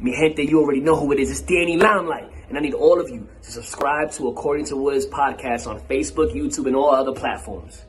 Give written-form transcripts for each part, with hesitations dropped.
Mi gente, you already know who it is. It's Danny Limelight. And I need all of you to subscribe to According to Woods podcast on Facebook, YouTube, and all other platforms.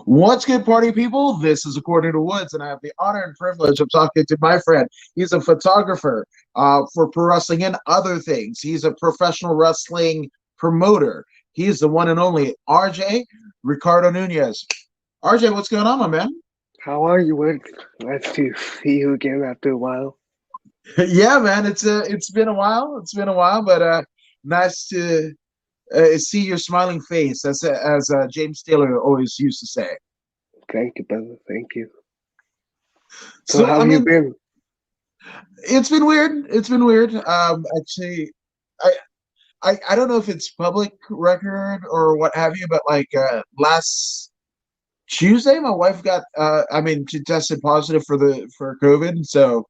What's good, party people? This is According to Woods, and I have the honor and privilege of talking to my friend. He's a photographer for pro wrestling and other things. He's a professional wrestling promoter. He's the one and only RJ, Ricardo Nunez. RJ, what's going on, my man? How are you, Wood? Nice to see you again after a while. Yeah, man, it's been a while. It's been a while, but nice to see your smiling face, as James Taylor always used to say. Thank you, brother. Thank you. So So, how I have you mean, been? it's been weird. It's been weird. Actually, I don't know if it's public record or what have you, but like last Tuesday, my wife got she tested positive for COVID, so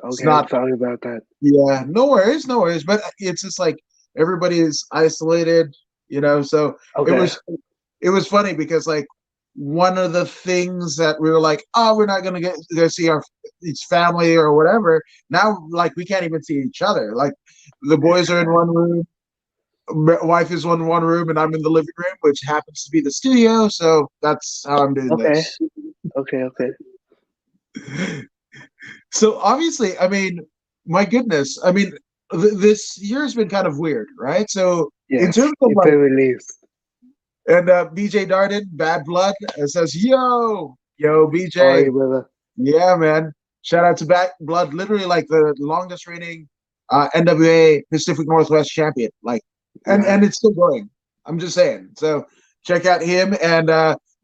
it's Okay, I'm not. sorry about that. Yeah, no worries, no worries. But it's just like everybody is isolated, So it Okay, was it was funny because like one of the things that we were like, oh, we're not gonna go see our each family or whatever. Now, like we can't even see each other. Like the boys are in one room, wife is in one room, and I'm in the living room, which happens to be the studio. So that's how I'm doing okay, this. okay. So obviously, I mean, my goodness, I mean, this year has been kind of weird, right? So in Yes, terms of it's a like, relief. and BJ Darden, Bad Blood, says, yo, How are BJ, you, brother? yeah, man. Shout out to Bad Blood, literally like the longest reigning NWA Pacific Northwest champion, like, and Nice. it's still going. I'm just saying. So check out him and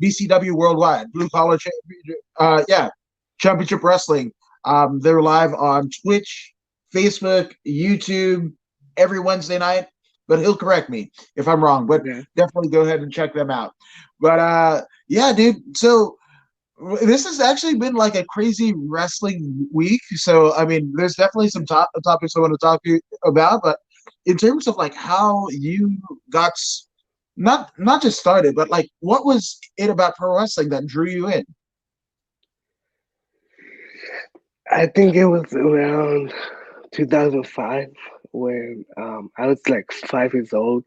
BCW Worldwide, Blue Collar, Championship Wrestling. They're live on Twitch, Facebook, YouTube every Wednesday night. But he'll correct me if I'm wrong. But Okay. definitely go ahead and check them out. But yeah, dude. So this has actually been like a crazy wrestling week. So I mean, there's definitely some topics I want to talk to you about. But in terms of like how you got not just started, but like what was it about pro wrestling that drew you in? I think it was around 2005 when I was like 5 years old,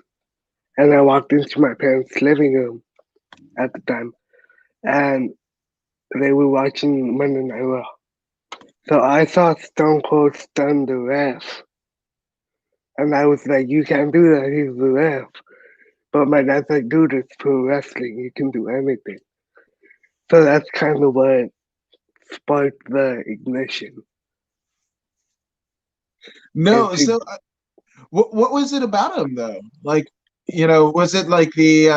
and I walked into my parents' living room at the time, and they were watching Monday Night Raw. So I saw Stone Cold stun the ref. And I was like, you can't do that, he's the ref. But my dad's like, dude, it's pro wrestling, you can do anything. So that's kind of what sparked the ignition. And No, to, so what was it about him though? Like, was it like the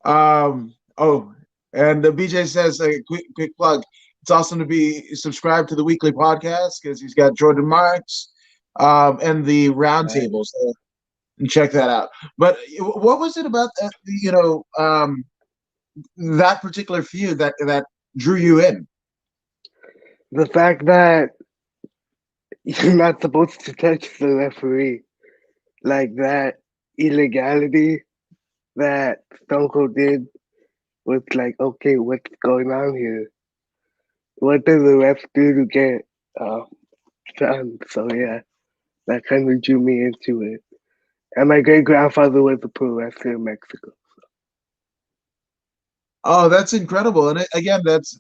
oh, and BJ says a quick plug. It's awesome to be subscribed to the weekly podcast because he's got Jordan Marks and the roundtable. So check that out. But what was it about that particular feud that drew you in? the fact that you're not supposed to touch the referee, like that illegality that Stone Cold did was like, okay, what's going on here? What does the ref do to get uh, done? So yeah, that kind of drew me into it. And my great grandfather was a pro wrestler in Mexico. Oh, that's incredible. And again, that's,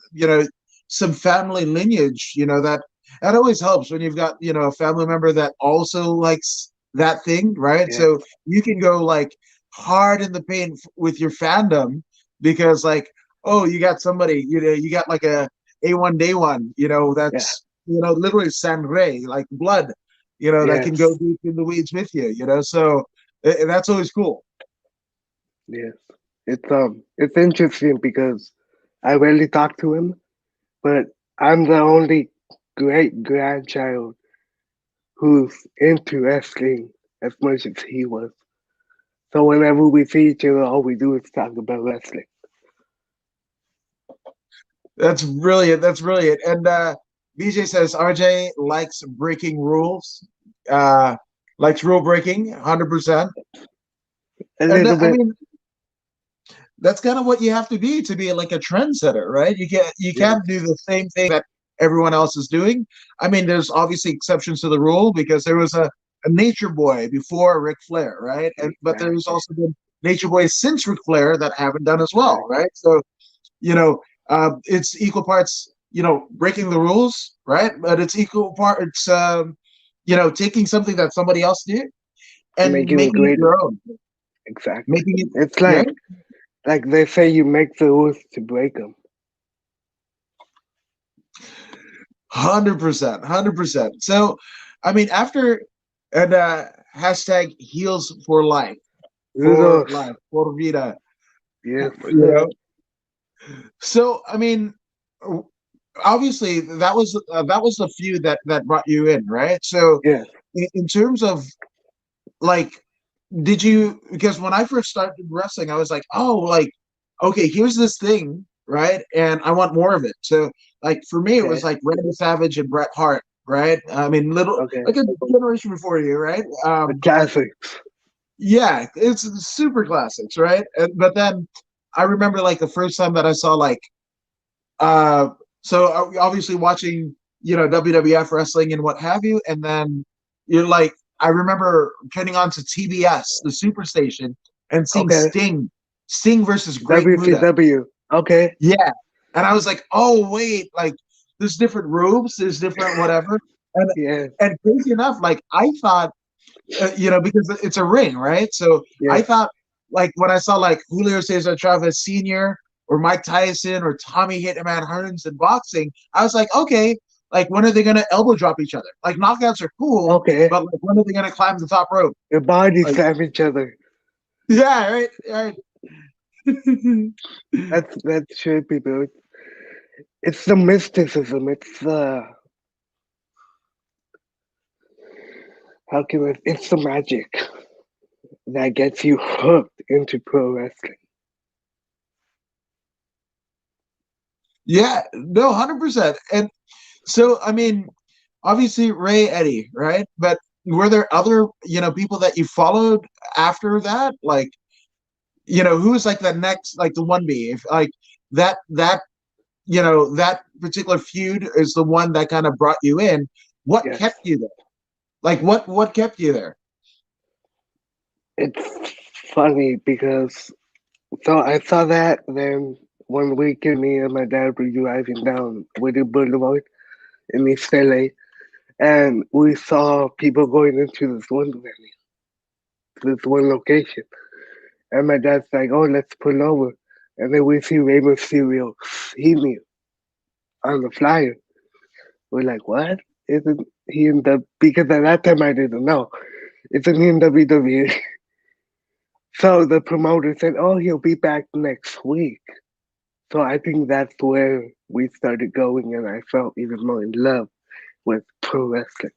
some family lineage, that always helps when you've got, a family member that also likes that thing, right? Yeah, So you can go like hard in the paint with your fandom because like, oh, you got somebody, you got like A1 day one, yeah, that's, literally sangre, like blood, that can go yes, deep in the weeds with you, So that's always cool. yes. It's interesting because I rarely talk to him, but I'm the only great grandchild who's into wrestling as much as he was. So whenever we see each other, all we do is talk about wrestling. That's brilliant. That's brilliant. And BJ says RJ likes breaking rules. Likes rule breaking, 100%. A And little I bit. mean, that's kind of what you have to be like a trendsetter, right? You Yeah. can't do the same thing that everyone else is doing. I mean, there's obviously exceptions to the rule because there was a Nature Boy before Ric Flair, right? And but there's Exactly. also been Nature Boys since Ric Flair that haven't done as well, Exactly. right? So you know, it's equal parts, breaking the rules, right? But it's equal parts, taking something that somebody else did and Making it making it greater. your own, Exactly. making it It's right. like they say, you make the rules to break them. 100%, 100%. So, I mean, after and hashtag heals for Rudos. life, for vida, Yes. you know. So, I mean, obviously that was the feud that brought you in, right? So, Yes. in terms of like, did you, because when I first started wrestling, I was like, oh, like, okay, here's this thing, right? And I want more of it. So, like, for me, it was Okay. like Randy Savage and Bret Hart, right? I mean, little, Okay. like a generation before you, right? The classics. Yeah, it's super classics, right? But then I remember like the first time that I saw like, uh, so obviously watching, WWF wrestling and what have you, and then you're like, I remember turning on to TBS, the Superstation, and seeing Okay. Sting versus Great Muta. WCW. Okay. Yeah, and I was like, oh wait, like there's different rooms, there's different whatever, and Yes. crazy enough, like I thought, because it's a ring, right? So I Yes. thought, like when I saw like Julio Cesar Chavez Sr. or Mike Tyson or Tommy Hitman Hearns in boxing, I was like, okay, like when are they gonna elbow drop each other? Like knockouts are cool, Okay. but like when are they gonna climb the top rope? Your bodies Like, slam each other. yeah, right, right. That should be built. It's the mysticism. It's the how can I, it's the magic that gets you hooked into pro wrestling. Yeah, no, 100%. And so, I mean, obviously Ray Eddie, right? But were there other, people that you followed after that? Like, who was like the next, like the one B? If like that that particular feud is the one that kind of brought you in. What Yes. kept you there? Like, what kept you there? It's funny because so I saw that then one weekend me and my dad were driving down Whittier Boulevard in East LA and we saw people going into this one venue, this one location. And my dad's like, oh, let's pull over. And then we see Rey Mysterio see me on the flyer. We're like, what? Isn't he in the, because at that time I didn't know. Isn't he in WWE? So the promoter said, oh, he'll be back next week. So I think that's where we started going, and I felt even more in love with pro wrestling.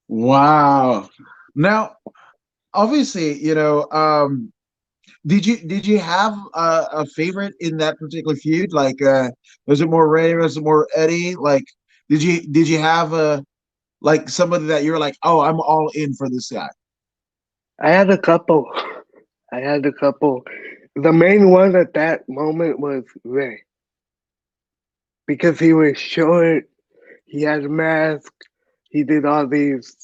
Wow. Now, obviously, did you have a favorite in that particular feud? Like, was it more Ray? Was it more Eddie? Like, did you have a like somebody that you're like, oh, I'm all in for this guy? I had a couple. I had a couple. The main one at that moment was Ray because he was short, he had a mask, he did all these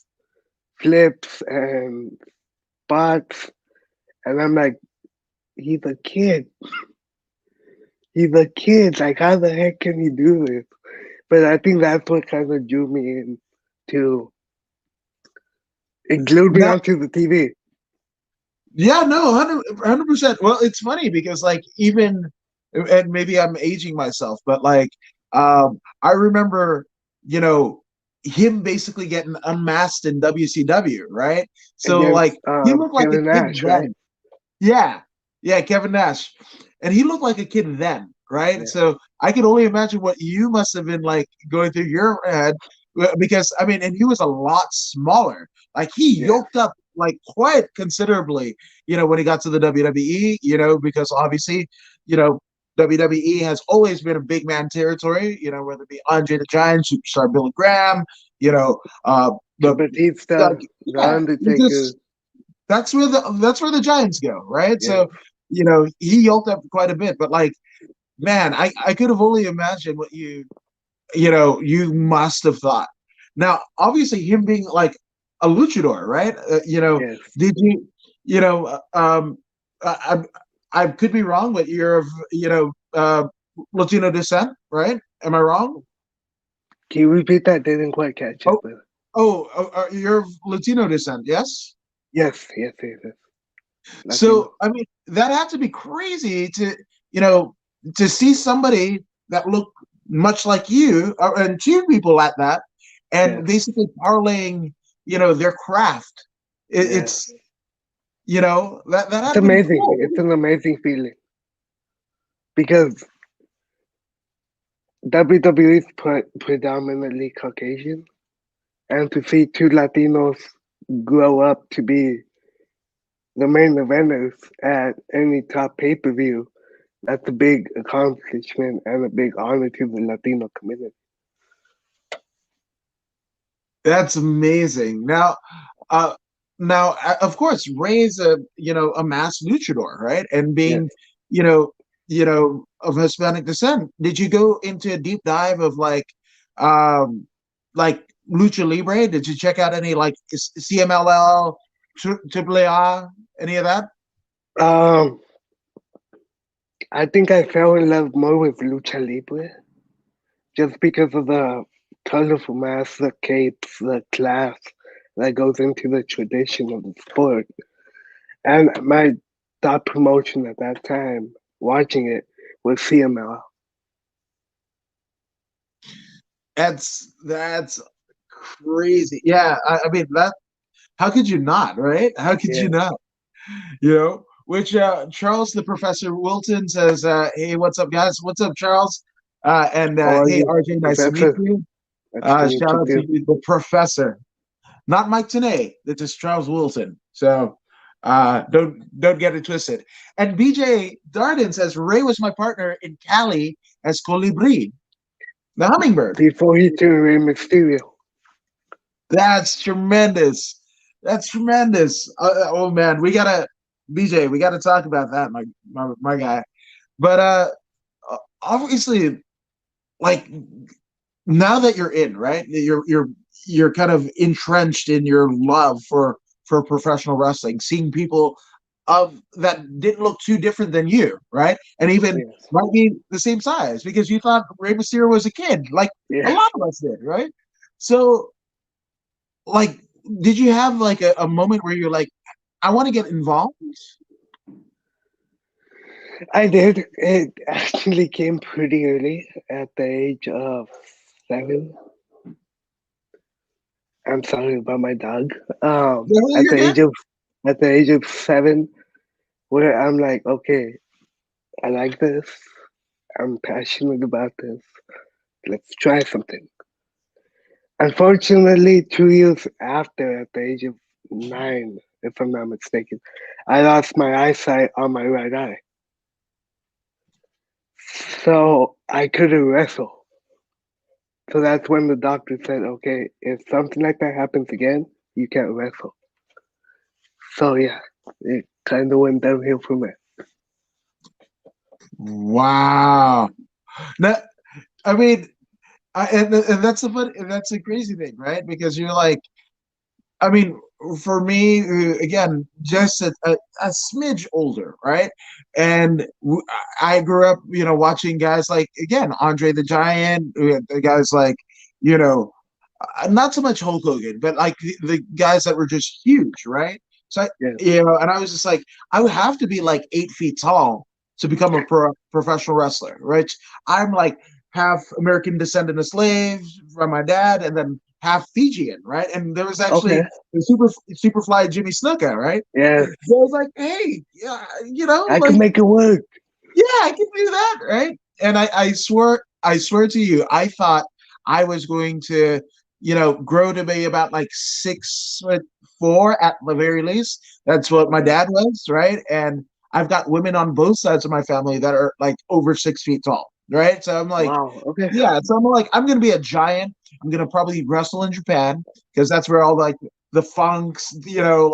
flips and spots, and I'm like, he's a kid. He's a kid. Like, how the heck can he do this? But I think that's what kind of drew me in to it glued me Now, onto the TV. yeah, no, 100%. Well, it's funny because like even, and maybe I'm aging myself, but like, I remember, you know, him basically getting unmasked in WCW, right? So Against like he looked like a Kevin kid Nash, right? then. Yeah, yeah, Kevin Nash, and he looked like a kid then, right? Yeah. So I can only imagine what you must have been like going through your head, because I mean, and he was a lot smaller. Like he Yeah. yoked up like quite considerably, when he got to the WWE, because obviously, you know, WWE has always been a big man territory, whether it be Andre the Giant, Superstar Billy Graham, you know, the Batista, like, The yeah, you Undertaker. just that's where the Giants go, right? Yeah. So, he yoked up quite a bit, but like, man, I could have only imagined what you must have thought. Now, obviously, him being like a luchador, right? Yes. Did you, I, I could be wrong, but you're of, Latino descent, right? Am I wrong? Can you repeat that? Didn't quite catch it, Oh, but you're of Latino descent, yes? yes, yes, yes, yes. Latino. So, I mean, that had to be crazy you know, to see somebody that looked much like you, and two people at that, and Yes, basically parlaying, their craft. yes. It's, that It's had to be amazing. cool. It's an amazing feeling because WWE is predominantly Caucasian, and to see two Latinos grow up to be the main eventers at any top pay-per-view, that's a big accomplishment and a big honor to the Latino community. That's amazing. Uh, of course, Ray's a mass luchador, right? And Yes. being, of Hispanic descent. Did you go into a deep dive of like Lucha Libre? Did you check out any like CMLL, AAA, any of that? Um, I think I fell in love more with lucha libre just because of the colorful masks, the capes, the class that goes into the tradition of the sport. And my top promotion at that time, watching it, was CML. That's crazy. Yeah, I mean that. How could you not, right? How could Yeah. you not? Which Charles the Professor Wilton says, hey, what's up, guys? What's up, Charles? And How are hey, you, RJ, nice to meet Professor? you. Nice to meet Shout you out to too. you, the Professor, not Mike Tenay. This is Charles Wilton. So don't get it twisted. And BJ Darden says Ray was my partner in Cali as Colibri, the hummingbird. Before he turned Rey Mysterio. That's tremendous. That's tremendous. Oh man, BJ, we gotta talk about that, my guy. But obviously, like, now that you're in, right? You're kind of entrenched in your love for professional wrestling, seeing people of that didn't look too different than you, right? And even Yes. might be the same size because you thought Rey Mysterio was a kid, like a Yeah. lot of us did, right? So, like, did you have like a moment where you're like, I want to get involved? I did. It actually came pretty early at the age of 7. I'm sorry about my dog. No, At you're the good. age of 7, where I'm like, okay, I like this. I'm passionate about this. Let's try something. Unfortunately, 2 years after, at the age of 9, if I'm not mistaken, I lost my eyesight on my right eye. So I couldn't wrestle. So that's when the doctor said, okay, if something like that happens again, you can't wrestle. So yeah, it kind of went downhill from there. Wow. Now, I mean, and that's a crazy thing, right? Because you're like, I mean, for me, again, just a smidge older, right? And I grew up, watching guys like, again, Andre the Giant, the guys like, you know, not so much Hulk Hogan, but like the guys that were just huge, right? So, Yes. and I was just like, I would have to be like 8 feet tall to become a professional wrestler, right? I'm like half American descendant of slaves from my dad, and then half Fijian, right? And there was Okay. actually the Superfly Jimmy Snuka, right? Yes. So I was like, hey, yeah, I can like, make it work. yeah, I can do that, right? And I swear to you, I thought I was going to, grow to be about like 6'4" at the very least. That's what my Okay. dad was, right? And I've got women on both sides of my family that are like over 6 feet tall, right? So I'm like, Wow. Okay. yeah. So I'm like, I'm gonna be a giant. I'm gonna probably wrestle in Japan because that's where all like the funks,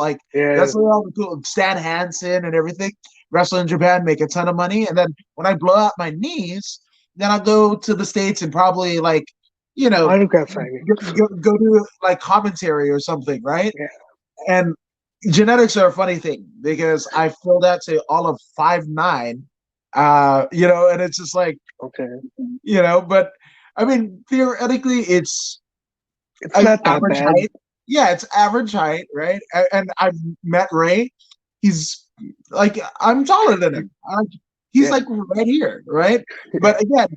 like Yeah. that's where all the cool Stan Hansen and everything wrestle in Japan, make a ton of money, and then when I blow out my knees, then I'll go to the States and probably like, you know, Autograph signing. go do like commentary or something, right? Yeah. And genetics are a funny thing because I filled out to all of 5'9", and it's just like, Okay. but I mean, theoretically, it's It's not that average bad. height. Yeah, it's average height, right? And I've met Ray. He's like, I'm taller than him. He's Yeah. like right here, right? But again,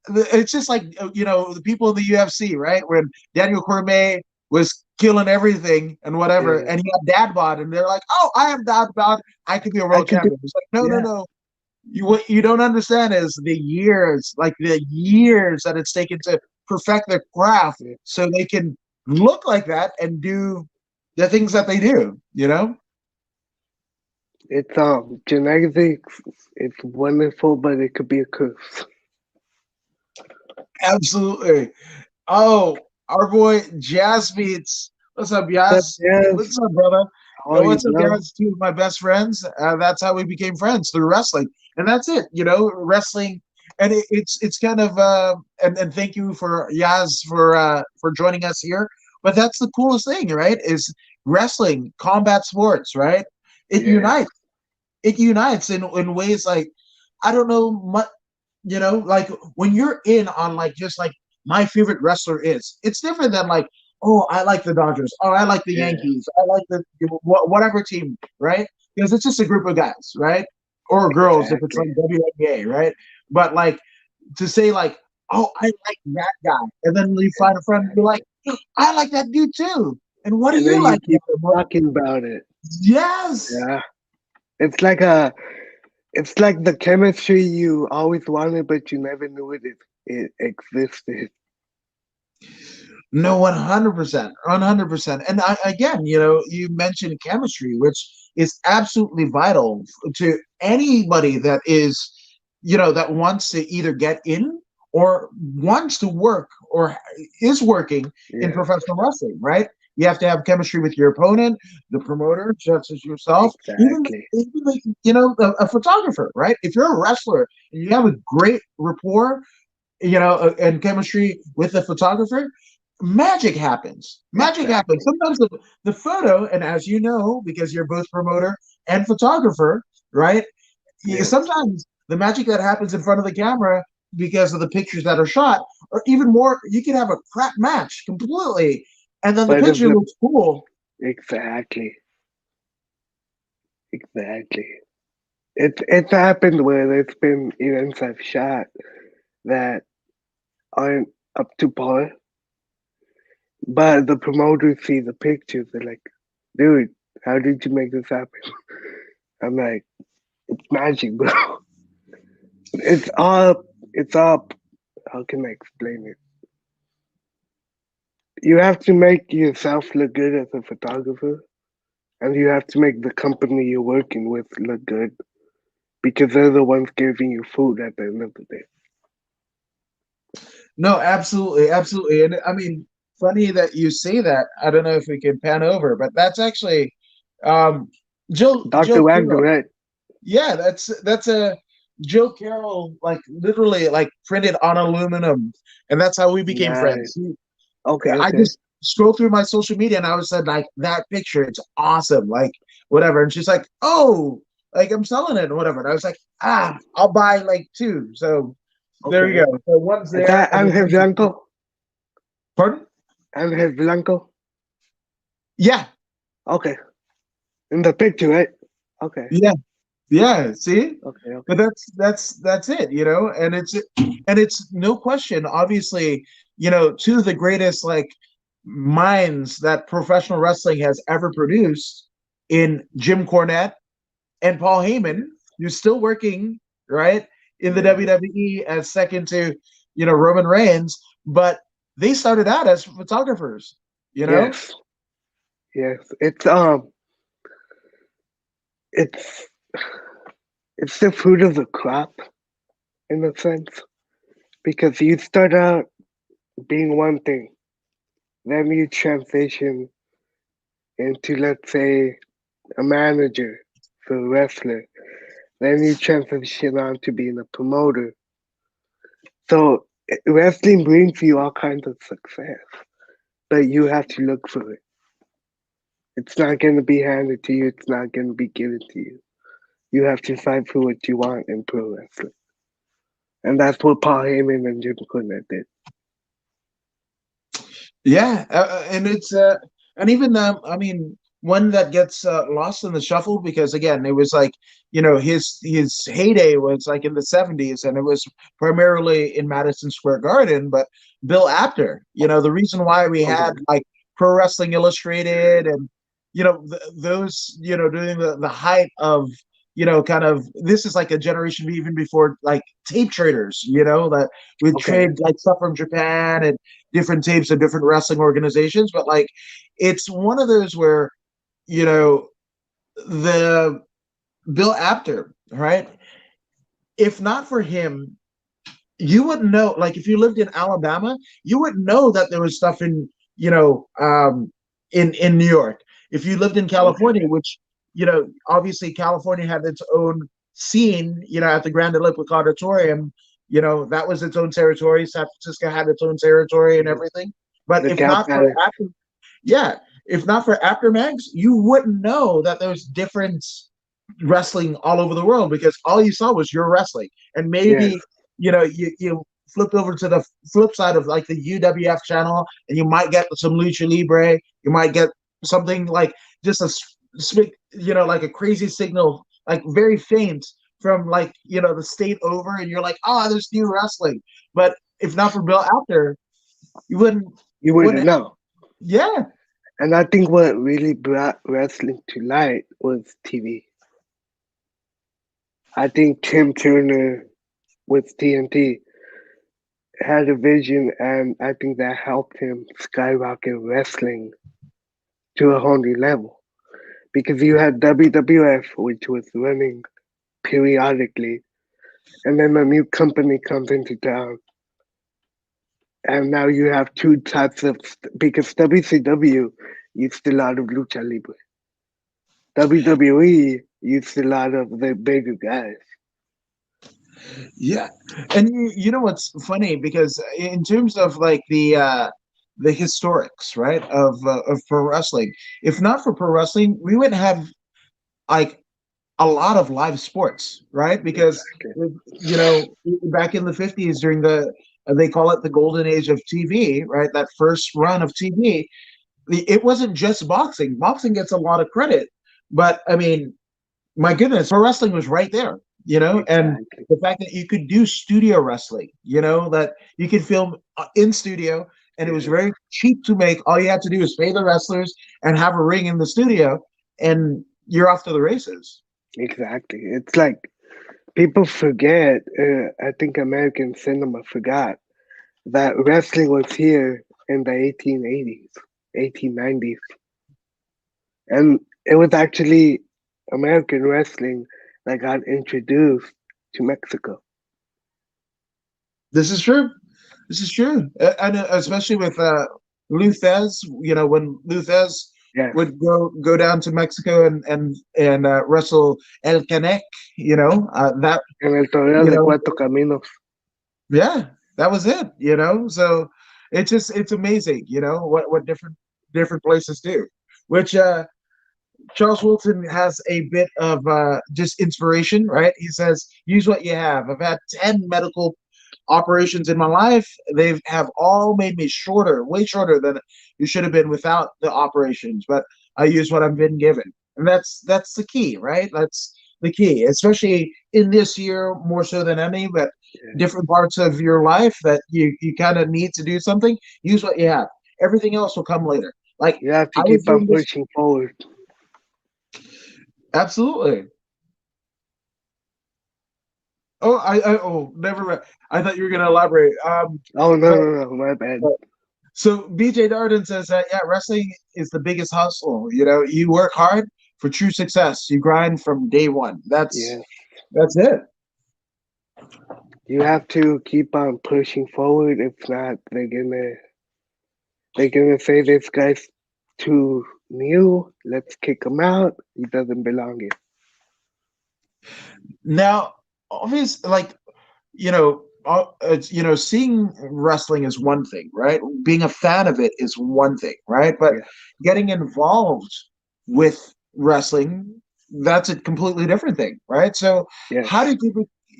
it's just like, the people in the UFC, right? When Daniel Cormier was killing everything and whatever, Yeah. and he had dad bod, and they're like, "Oh, I have dad bod. I could be a I world could do. champion." It's like, no, no, Yeah. no. What you don't understand is the years, like the years that it's taken to perfect their craft, Yeah. so they can look like that and do the things that they do. It's genetics. It's wonderful, but it could be a curse. Absolutely. Oh, our boy Jazz Beats. What's up, But Jazz? yes, What's up, brother? how are you, What's up, bro? guys? Two of my best friends. That's how we became friends, through wrestling, and that's it. Wrestling, and it's kind of and thank you for Yaz for joining us here. But that's the coolest thing, right? Is wrestling, combat sports, right? It Yeah. unites. It unites in ways like I don't know much. Like when you're in on like just like my favorite wrestler is, it's different than like, oh, I like the Dodgers, oh, I like the Yeah. Yankees, I like the whatever team, right? Because it's just a group of guys, right? Or girls if it's Exactly. like WNBA, right? But like to say like, oh, I like that guy, and then you find a friend and be like, I like that dude too, and what do And you then you like keep about him? talking about it. Yes. Yeah. It's like it's like the chemistry you always wanted, but you never knew it existed. No, 100%, 100%. And again, you mentioned chemistry, which is absolutely vital to anybody that is, that wants to either get in or wants to work or is working in Yeah. professional wrestling, right? You have to have chemistry with your opponent, the promoter, just as yourself, Exactly. even like, a photographer, right? If you're a wrestler and you have a great rapport, and chemistry with the photographer, magic happens. Magic happens. Exactly. Sometimes the photo, and as you know, because you're both promoter and photographer, right? Yes. Sometimes the magic that happens in front of the camera because of the pictures that are shot, or even more, you can have a crap match completely, and then the But if picture the looks cool. exactly. Exactly. It's happened where there's been events I've shot that aren't up to par, but the promoters see the pictures. They're like, "Dude, how did you make this happen?" I'm like, "It's magic, bro. It's up. It's up. How can I explain it? You have to make yourself look good as a photographer, and you have to make the company you're working with look good because they're the ones giving you food at the end of the day." No, absolutely, absolutely. And I mean, funny that you say that. I don't know if we can pan over, but that's actually um Dr. Joe Wagner, Carroll. right? Yeah, that's a Joe Carroll, like literally like printed on aluminum, and that's how we became Nice. friends. Okay, I okay. just scrolled through my social media and I was said like that picture, it's awesome, like whatever. And she's like, oh, like I'm selling it or whatever. And I was like, I'll buy like two. So there you Okay. go. So one's Is there, that and then Angel Blanco? pardon? Angel Blanco? Yeah, Okay. In the picture, right? Okay. yeah, yeah. See, Okay, but okay. that's it, and it's no question, obviously, two of the greatest like minds that professional wrestling has ever produced in Jim Cornette and Paul Heyman, Yes. who's still working, right, in the Yes. WWE as second to, Roman Reigns, but they started out as photographers, you know? Yes. Yes. It's it's the fruit of the crop in a sense because you start out being one thing, then you transition into, let's say, a manager for a wrestler, then you transition on to being a promoter. So wrestling brings you all kinds of success, but you have to look for it. It's not going to be handed to you. It's not going to be given to you. You have to fight for what you want in pro wrestling. And that's what Paul Heyman and Jim Cornette did. Yeah, and it's and even I mean, one that gets lost in the shuffle because again, it was like his heyday was like in the '70s, and it was primarily in Madison Square Garden. But Bill Apter, the reason why we had Okay. like Pro Wrestling Illustrated and those during the height of kind of this is like a generation even before like tape traders, that would Okay. trade like stuff from Japan and different tapes of different wrestling organizations. But like it's one of those where the Bill Apter, right? If not for him, you wouldn't know. Like if you lived in Alabama, you wouldn't know that there was stuff in in New York. If you lived in Okay. California, which obviously California had its own scene, at the Grand Olympic Auditorium, that was its own territory. San Francisco had its own territory and Mhm. everything. But The if Gap not for Ballot. yeah, if not for Aftermax, you wouldn't know that there's different wrestling all over the world because all you saw was your wrestling. And Yes. maybe, you flipped over to the flip side of like the UWF channel and you might get some Lucha Libre. You might get something like just like a crazy signal, like very faint from like, the state over. And you're like, oh, there's new wrestling. But if not for Bill Apter, you You wouldn't wouldn't, know. yeah. And I think what really brought wrestling to light was TV. I think Tim Turner with TNT had a vision, and I think that helped him skyrocket wrestling to a whole new level. Because you had WWF, which was running periodically, and then a new company comes into town, and now you have two types of because WCW used a lot of lucha libre, WWE used a lot of the bigger guys. Yeah, and you know what's funny because in terms of like the historics, right, of pro wrestling, if not for pro wrestling, we wouldn't have like a lot of live sports, right? Because Exactly. back in the '50s during they call it the golden age of TV, right? That first run of TV, it wasn't just boxing. Boxing gets a lot of credit, but I mean, my goodness, pro wrestling was right there, and Exactly. the fact that you could do studio wrestling, that you could film in studio and it was Yes. very cheap to make. All you had to do is pay the wrestlers and have a ring in the studio, and you're off to the races. Exactly. It's like people forget. I think American cinema forgot that wrestling was here in the 1880s, 1890s, and it was actually American wrestling that got introduced to Mexico. This is true. This is true, and especially with Luthez. When Luthez Yes, would go down to Mexico and wrestle El Canek, that en el torneo you de know Cuatro Caminos. yeah, that was it, so it's amazing, what different places do, which Charles Wilton has a bit of just inspiration, right? He says, use what you have. I've had 10 medical operations in my life. They have all made me shorter, way shorter than you should have been without the operations, but I use what I've been given. And that's the key, right? That's the key, especially in this year more so than any, but Yeah. different parts of your life that you kind of need to do something. Use what you have. Everything else will come later. Like You have I to was keep on doing this. pushing forward. Absolutely. Oh, never mind. I thought you were going to elaborate. Oh, no, But, no, no, my bad. but so BJ Darden says that yeah, wrestling is the biggest hustle. You work hard for true success. You grind from day one. That's Yes. That's it. You have to keep on pushing forward. If not, they're gonna say this guy's too new. Let's kick him out. He doesn't belong here. Now, obviously, like seeing wrestling is one thing, right? Being a fan of it is one thing, right? But Yeah, getting involved with wrestling, that's a completely different thing, right? So, yes. how did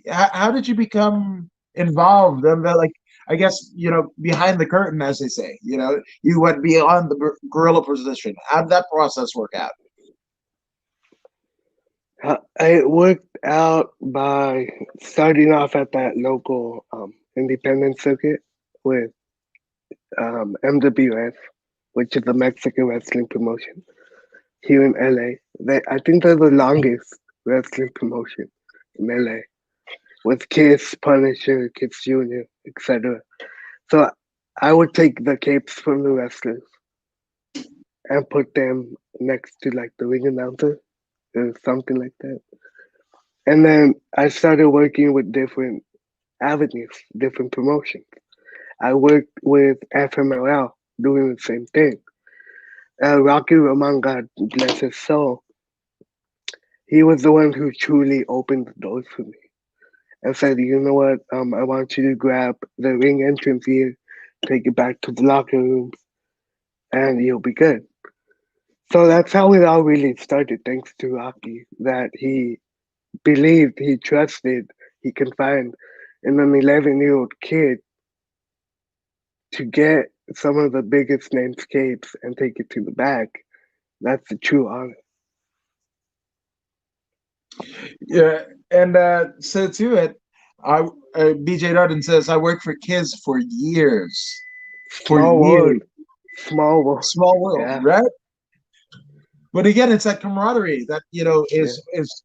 how did you become involved? And like, I guess behind the curtain, as they say, you went beyond the gorilla position. How did that process work out? I worked out by starting off at that local independent circuit with MWF, which is a Mexican wrestling promotion here in LA. I think they're the longest wrestling promotion in LA with Kiss, Punisher, Kiss Jr., etc. So I would take the capes from the wrestlers and put them next to like the ring announcer or something like that. And then I started working with different avenues, different promotions. I worked with FMLL doing the same thing. Rocky Roman, God bless his soul, he was the one who truly opened the doors for me and said, you know what, I want you to grab the ring entrance here, take it back to the locker rooms, and you'll be good. So that's how it all really started, thanks to Rocky, that he believed, he trusted, he can find in an 11-year-old kid to get some of the biggest namescapes and take it to the back. That's the true honor. Yeah, and so to it, I BJ Darden says I worked for Kids for years, for Small years. world, small world. Small world, Yeah, right? But again, it's that camaraderie that yeah, is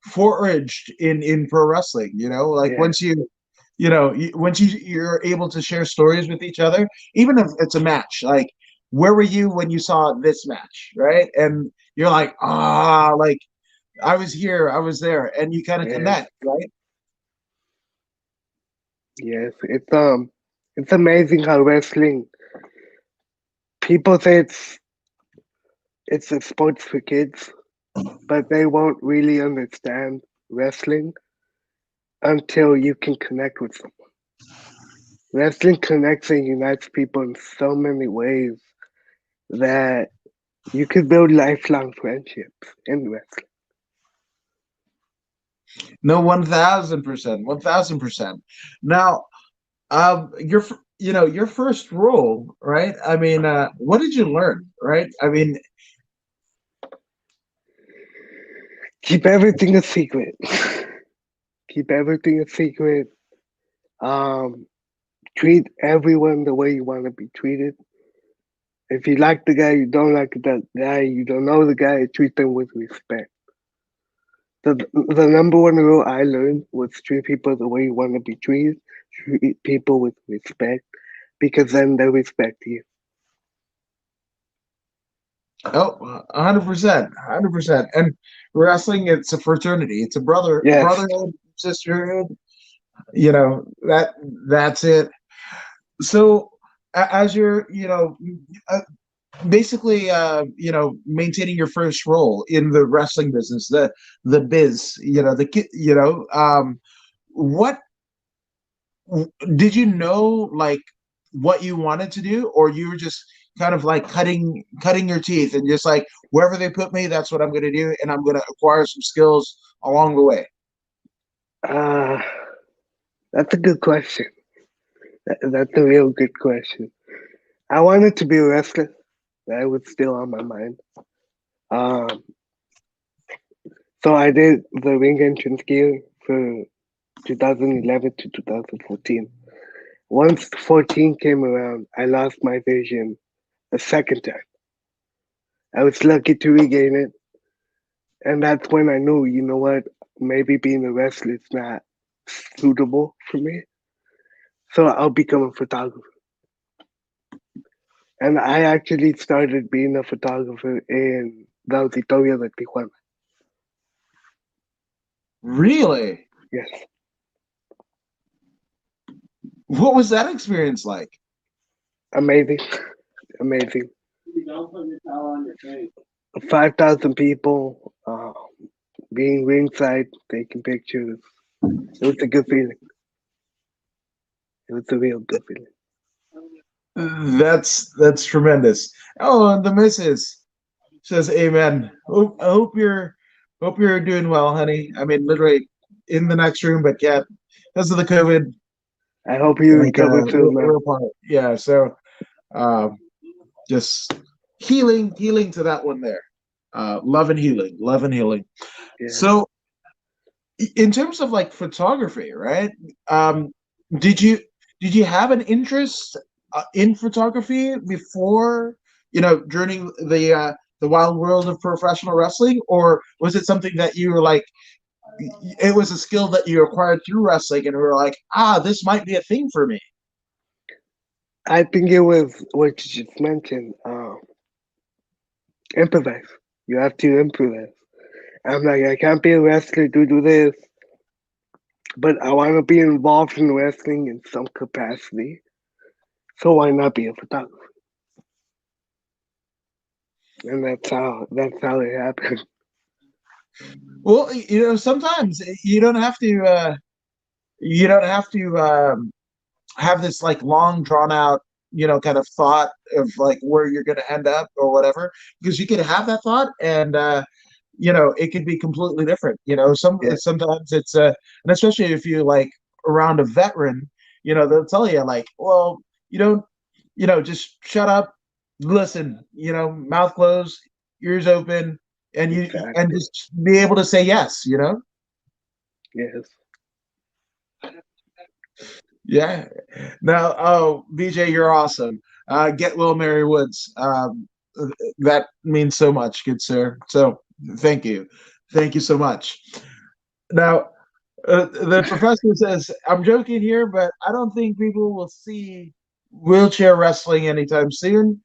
foraged in pro wrestling. Like yeah, once you're able to share stories with each other, even if it's a match. Like, where were you when you saw this match, right? And you're like, like I was here, I was there, and you kind of yes, connect, right? yes. It's amazing how wrestling. People say it's a sport for kids, but they won't really understand wrestling until you can connect with them. Wrestling connects and unites people in so many ways that you could build lifelong friendships in wrestling. No, 1,000%, 1,000%. Now, your first role, right? I mean, what did you learn, right? I mean, Keep everything a secret. Keep everything a secret. Um, Treat everyone the way you want to be treated. If you like the guy, you don't like the guy, you don't know the guy, treat them with respect. The number one rule I learned was treat people the way you want to be treated. Treat people with respect, because then they respect you. oh, 100%, 100%. And wrestling, it's a fraternity. It's a Yes. brotherhood, sisterhood. That's it. So as you're, uh, basically, maintaining your first role in the wrestling business, the biz, what did you know, like, what you wanted to do, or you were just kind of like cutting your teeth and just like, wherever they put me, that's what I'm going to do, and I'm going to acquire some skills along the way? Uh, that's a good question. That's a real good question. I wanted to be a wrestler. That was still on my mind. Um, so I did the ring entrance gear for 2011 to 2014. Once 14 came around, I lost my vision a second time. I was lucky to regain it, and that's when I knew, you know what, maybe being a wrestler is not suitable for me. So I'll become a photographer. And I actually started being a photographer in the Auditorio de Tijuana. Really? Yes, What was that experience like? amazing, amazing. 5,000 people being ringside, taking pictures. It was a good feeling. It was a real good feeling. That's tremendous. Oh, and the missus says, "Amen." I hope you're doing well, honey. I mean, literally in the next room, but yeah, because of the COVID, I hope you like recover soon, man. we're apart. Yeah, so um, just healing to that one there. Love and healing, love and healing. Yeah. So, in terms of like photography, right? Um, did you did you have an interest in photography before, during the wild world of professional wrestling, or was it something that you were like, it was a skill that you acquired through wrestling, and were like, this might be a thing for me? I think it was what you just mentioned. Improvise. You have to improvise. I'm like, I can't be a wrestler to do this, but I want to be involved in wrestling in some capacity. So why not be a photographer? And that's how it happened. Well, sometimes you don't have to have this like long drawn out, kind of thought of like where you're going to end up or whatever, because you could have that thought, and it could be completely different. Yeah, Sometimes it's and especially if you like around a veteran, they'll tell you like, well, you don't, just shut up, listen, mouth closed, ears open, and exactly. just be able to say yes. Yes. Yeah. Now, oh, BJ, you're awesome. Get well, Mary Woods. That means so much, good sir. So thank you so much. Now, the professor says, "I'm joking here, but I don't think people will see wheelchair wrestling anytime soon."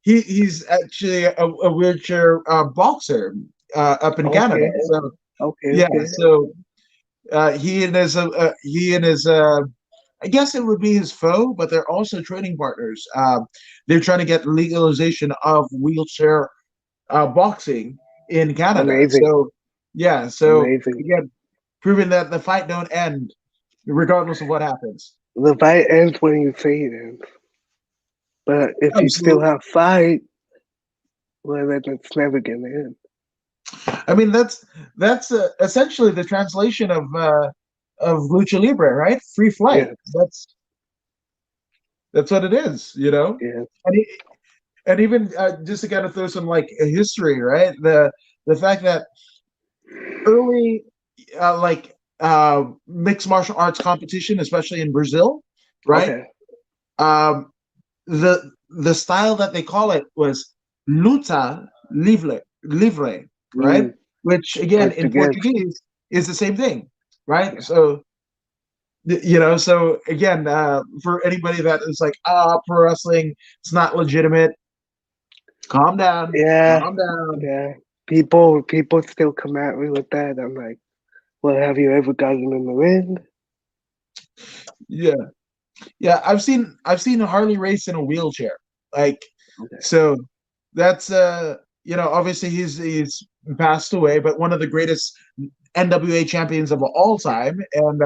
He's actually a wheelchair boxer up in Canada. Okay. So Okay. yeah, Okay. so he and his I guess it would be his foe, but they're also trading partners. They're trying to get legalization of wheelchair boxing in Canada. Amazing. So yeah, so Amazing. again, proving that the fight don't end regardless of what happens. The fight ends when you say it ends. But if you still Absolutely. have fight, well, then it's never gonna end. I mean, that's essentially the translation of lucha libre, right? Free flight. Yes. That's what it is. Yes. And and even just to kind of throw some like a history, right? The fact that early mixed martial arts competition, especially in Brazil, right? Okay. Um, the style that they call it was luta livre, right? Mm, Which again in Portuguese. Portuguese is the same thing, right? Yeah. So so again, for anybody that is like, pro wrestling, it's not legitimate. Calm down, Yeah. calm down. Yeah. People still come at me with that. I'm like, well, have you ever gotten in the ring? Yeah, yeah. I've seen Harley race in a wheelchair. Like, Okay. so that's obviously he's passed away, but one of the greatest NWA champions of all time. And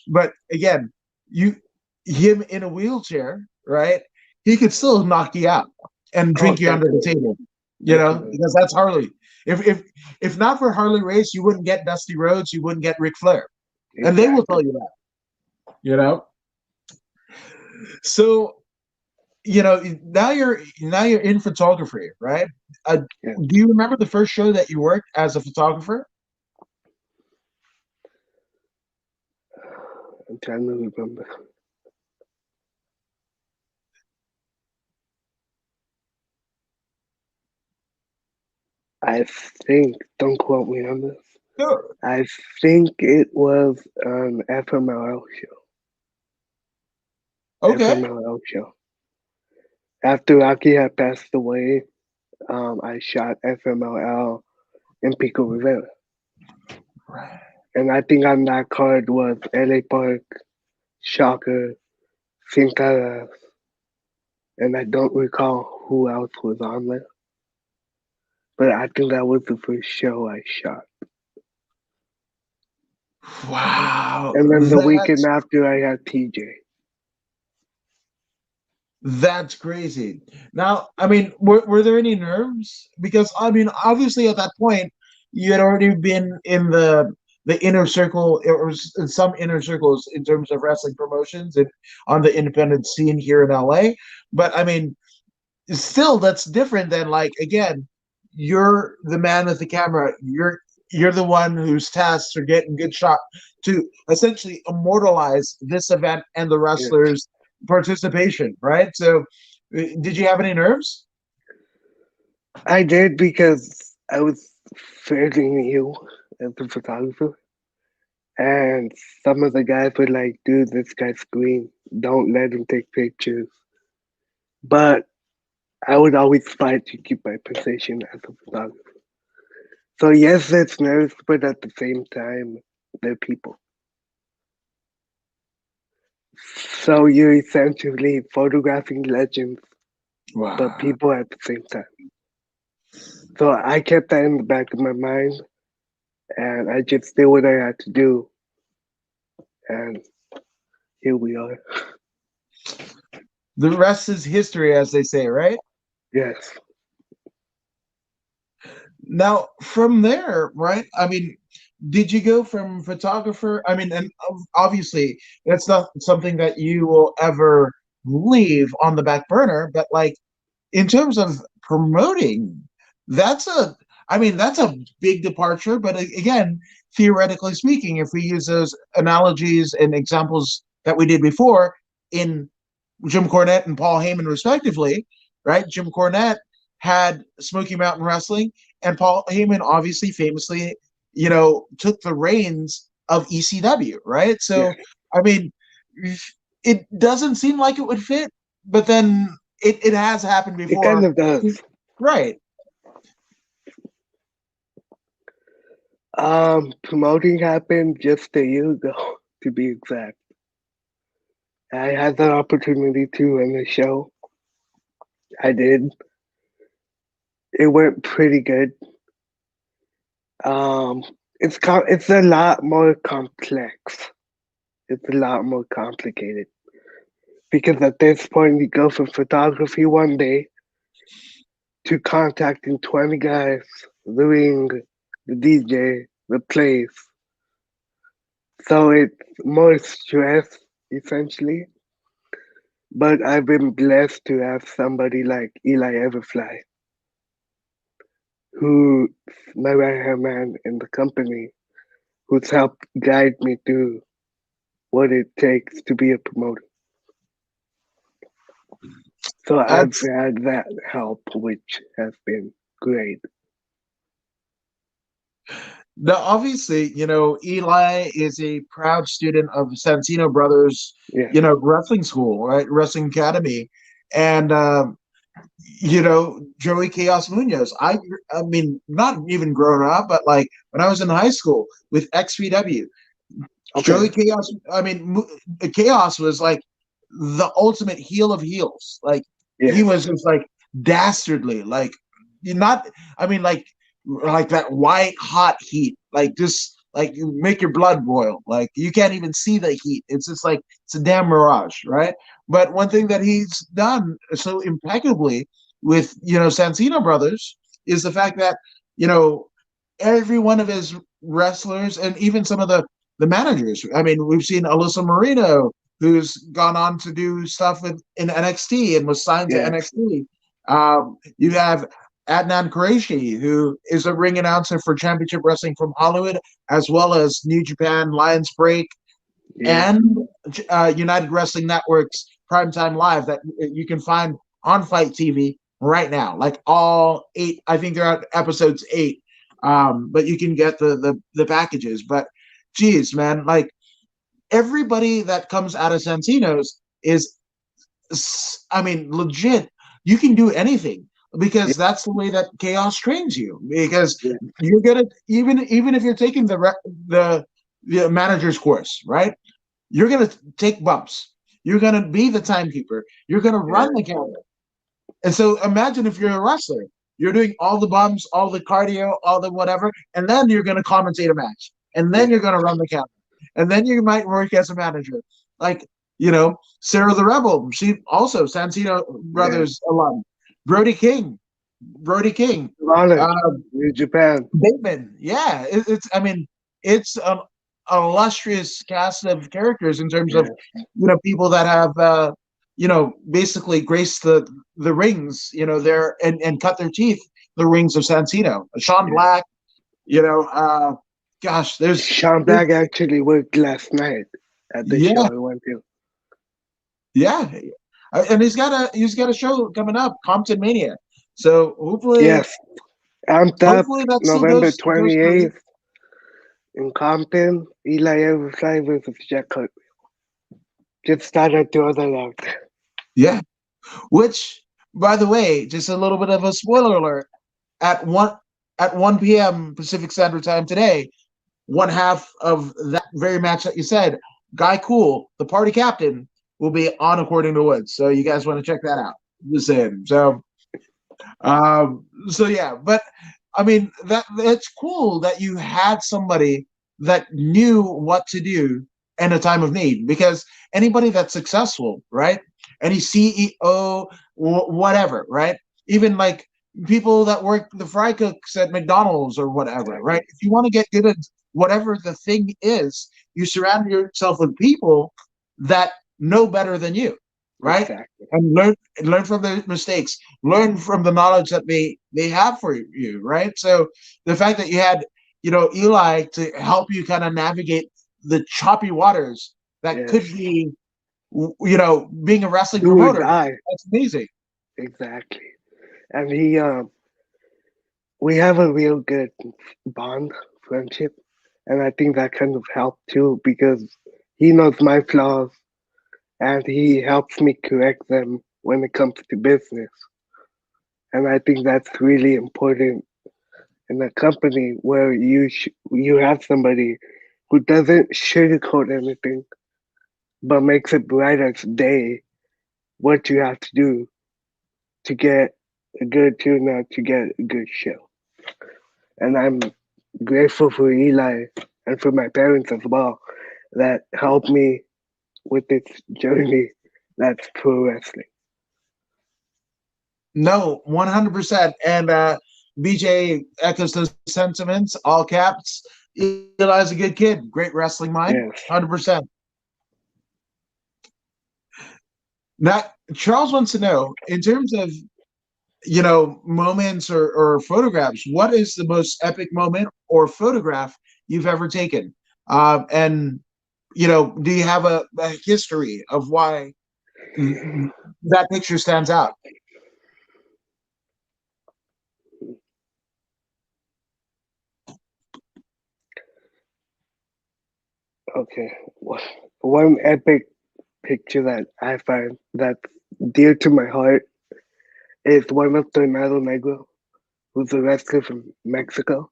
but again, you him in a wheelchair, right? He could still knock you out and Oh, drink you under the definitely. table, Definitely. because that's Harley. If not for Harley Race, you wouldn't get Dusty Rhodes, you wouldn't get Ric Flair, and they will tell Exactly. you that. You know. So now you're in photography, right? Yeah. Do you remember the first show that you worked as a photographer? I'm trying to remember. I think, don't quote me on this. Sure. I think it was an FMLL show. Okay. FMLL show. After Rocky had passed away, I shot FMLL in Pico Rivera. Right. And I think on that card was LA Park, Shocker, Sin Cara, and I don't recall who else was on there. But I think that was the first show I shot. Wow. And then the weekend That's after, I had TJ. That's crazy. Now, I mean, were there any nerves? Because I mean, obviously at that point, you had already been in the inner circle, or in some inner circles in terms of wrestling promotions and on the independent scene here in LA. But I mean, still, that's different than, like, again, you're the man with the camera. You're the one whose tasks are getting good shot to essentially immortalize this event and the Yeah. wrestlers' participation, right? So, did you have any nerves? I did because I was fairly new as a photographer. And some of the guys were like, dude, this guy's green. Don't let him take pictures. But I would always fight to keep my position as a photographer. So yes, it's nerves, but at the same time, they're people. So you're essentially photographing legends, but Wow. people at the same time. So I kept that in the back of my mind, and I just did what I had to do, and here we are. The rest is history, as they say, right? Yes. Now, from there, right? I mean, did you go from photographer? I mean, and obviously, that's not something that you will ever leave on the back burner, but like in terms of promoting, that's a, I mean, that's a big departure. But again, theoretically speaking, if we use those analogies and examples that we did before in Jim Cornette and Paul Heyman, respectively, right? Jim Cornette had Smoky Mountain Wrestling, and Paul Heyman obviously famously, took the reins of ECW, right? Yeah. So, I mean, it doesn't seem like it would fit, but then it has happened It kind before, of does. right? Promoting happened just a year ago, to be exact. I had the opportunity to run a show. I did. It went pretty good. Um, it's a lot more complex. It's a lot more complicated because at this point you go from photography one day to contacting 20 guys, the ring, the DJ, the place. So it's more stress essentially. But I've been blessed to have somebody like Eli Everfly, who's my right hand man in the company, who's helped guide me through what it takes to be a promoter. So I've That's had that help, which has been great. Now, obviously, Eli is a proud student of Santino Brothers, Yes, wrestling school, right? Wrestling Academy. And Joey Chaos Munoz. I mean, not even growing up, but like when I was in high school with XPW, okay, Joey Chaos. I mean, Chaos was like the ultimate heel of heels. Like he yes, was just like dastardly. Like you're not. I mean, like that white hot heat. Like just like you make your blood boil. Like you can't even see the heat. It's just like it's a damn mirage, right? But one thing that he's done so impeccably with Santino Brothers is the fact that you know every one of his wrestlers and even some of the managers. I mean, we've seen Alyssa Marino, who's gone on to do stuff in NXT and was signed to yes, NXT. You have Adnan Qureshi, who is a ring announcer for Championship Wrestling from Hollywood, as well as New Japan, Lions Break, yes, and United Wrestling Network's Primetime Live that you can find on Fight TV right now. Like all 8, I think they're at episodes 8. But you can get the packages. But geez, man, like everybody that comes out of Santino's is, I mean, legit. You can do anything. Yeah, because that's the way that chaos trains you. Because yeah, you're gonna even if you're taking the manager's course, right? You're gonna take bumps. You're gonna be the timekeeper. You're gonna yeah, run the camera. And so imagine if you're a wrestler, you're doing all the bumps, all the cardio, all the whatever, and then you're gonna commentate a match, and then yeah, you're gonna run the camera, and then you might work as a manager. Like, Sarah the Rebel, she also Santino yeah. Brothers alum. Brody King, Brody King, Honor, uh, New Japan. Bateman. Yeah, it's I mean it's an illustrious cast of characters in terms of Yeah, people that have basically graced the rings, there and cut their teeth the rings of Santino. Sean yeah. Black, you know, uh, gosh, Sean there's Black actually worked last night at the show yeah, I went to. yeah, and he's got a show coming up, Compton Mania. So hopefully, Yes, Amped Up, hopefully that still November goes great. 28th in Compton. Eli Everfly versus Jack Hurt. Just started the other out. Yeah. Which, by the way, just a little bit of a spoiler alert. At 1 p.m. Pacific Standard Time today, one half of that very match that you said, Guy Cool, the party captain, will be on According to Woods. So you guys want to check that out. Just saying. So yeah, but I mean that's cool that you had somebody that knew what to do in a time of need, because anybody that's successful, right? Any CEO, whatever, right? Even like people that work the fry cooks at McDonald's or whatever, right? Exactly. If you want to get good at whatever the thing is, you surround yourself with people that know better than you, right? Exactly. And learn from their mistakes, learn from the knowledge that they have for you, right? So the fact that you had Eli to help you kind of navigate the choppy waters that Yes. could be being a wrestling Do or promoter, die. that's amazing. Exactly. And we have a real good bond, friendship. And I think that kind of helped too because he knows my flaws and he helps me correct them when it comes to business. And I think that's really important in a company where you have somebody who doesn't sugarcoat anything but makes it bright as day what you have to do to get a good turnout, to get a good show. And I'm grateful for Eli and for my parents as well that helped me with this journey that's pro wrestling. No, 100%. And BJ echoes those sentiments, all caps. Eli's a good kid, great wrestling mind, Yes. 100%. Now, Charles wants to know, in terms of moments or photographs, what is the most epic moment or photograph you've ever taken? And do you have a history of why that picture stands out? Okay. One epic picture that I find that's dear to my heart is one of Tornado Negro, who's a wrestler from Mexico,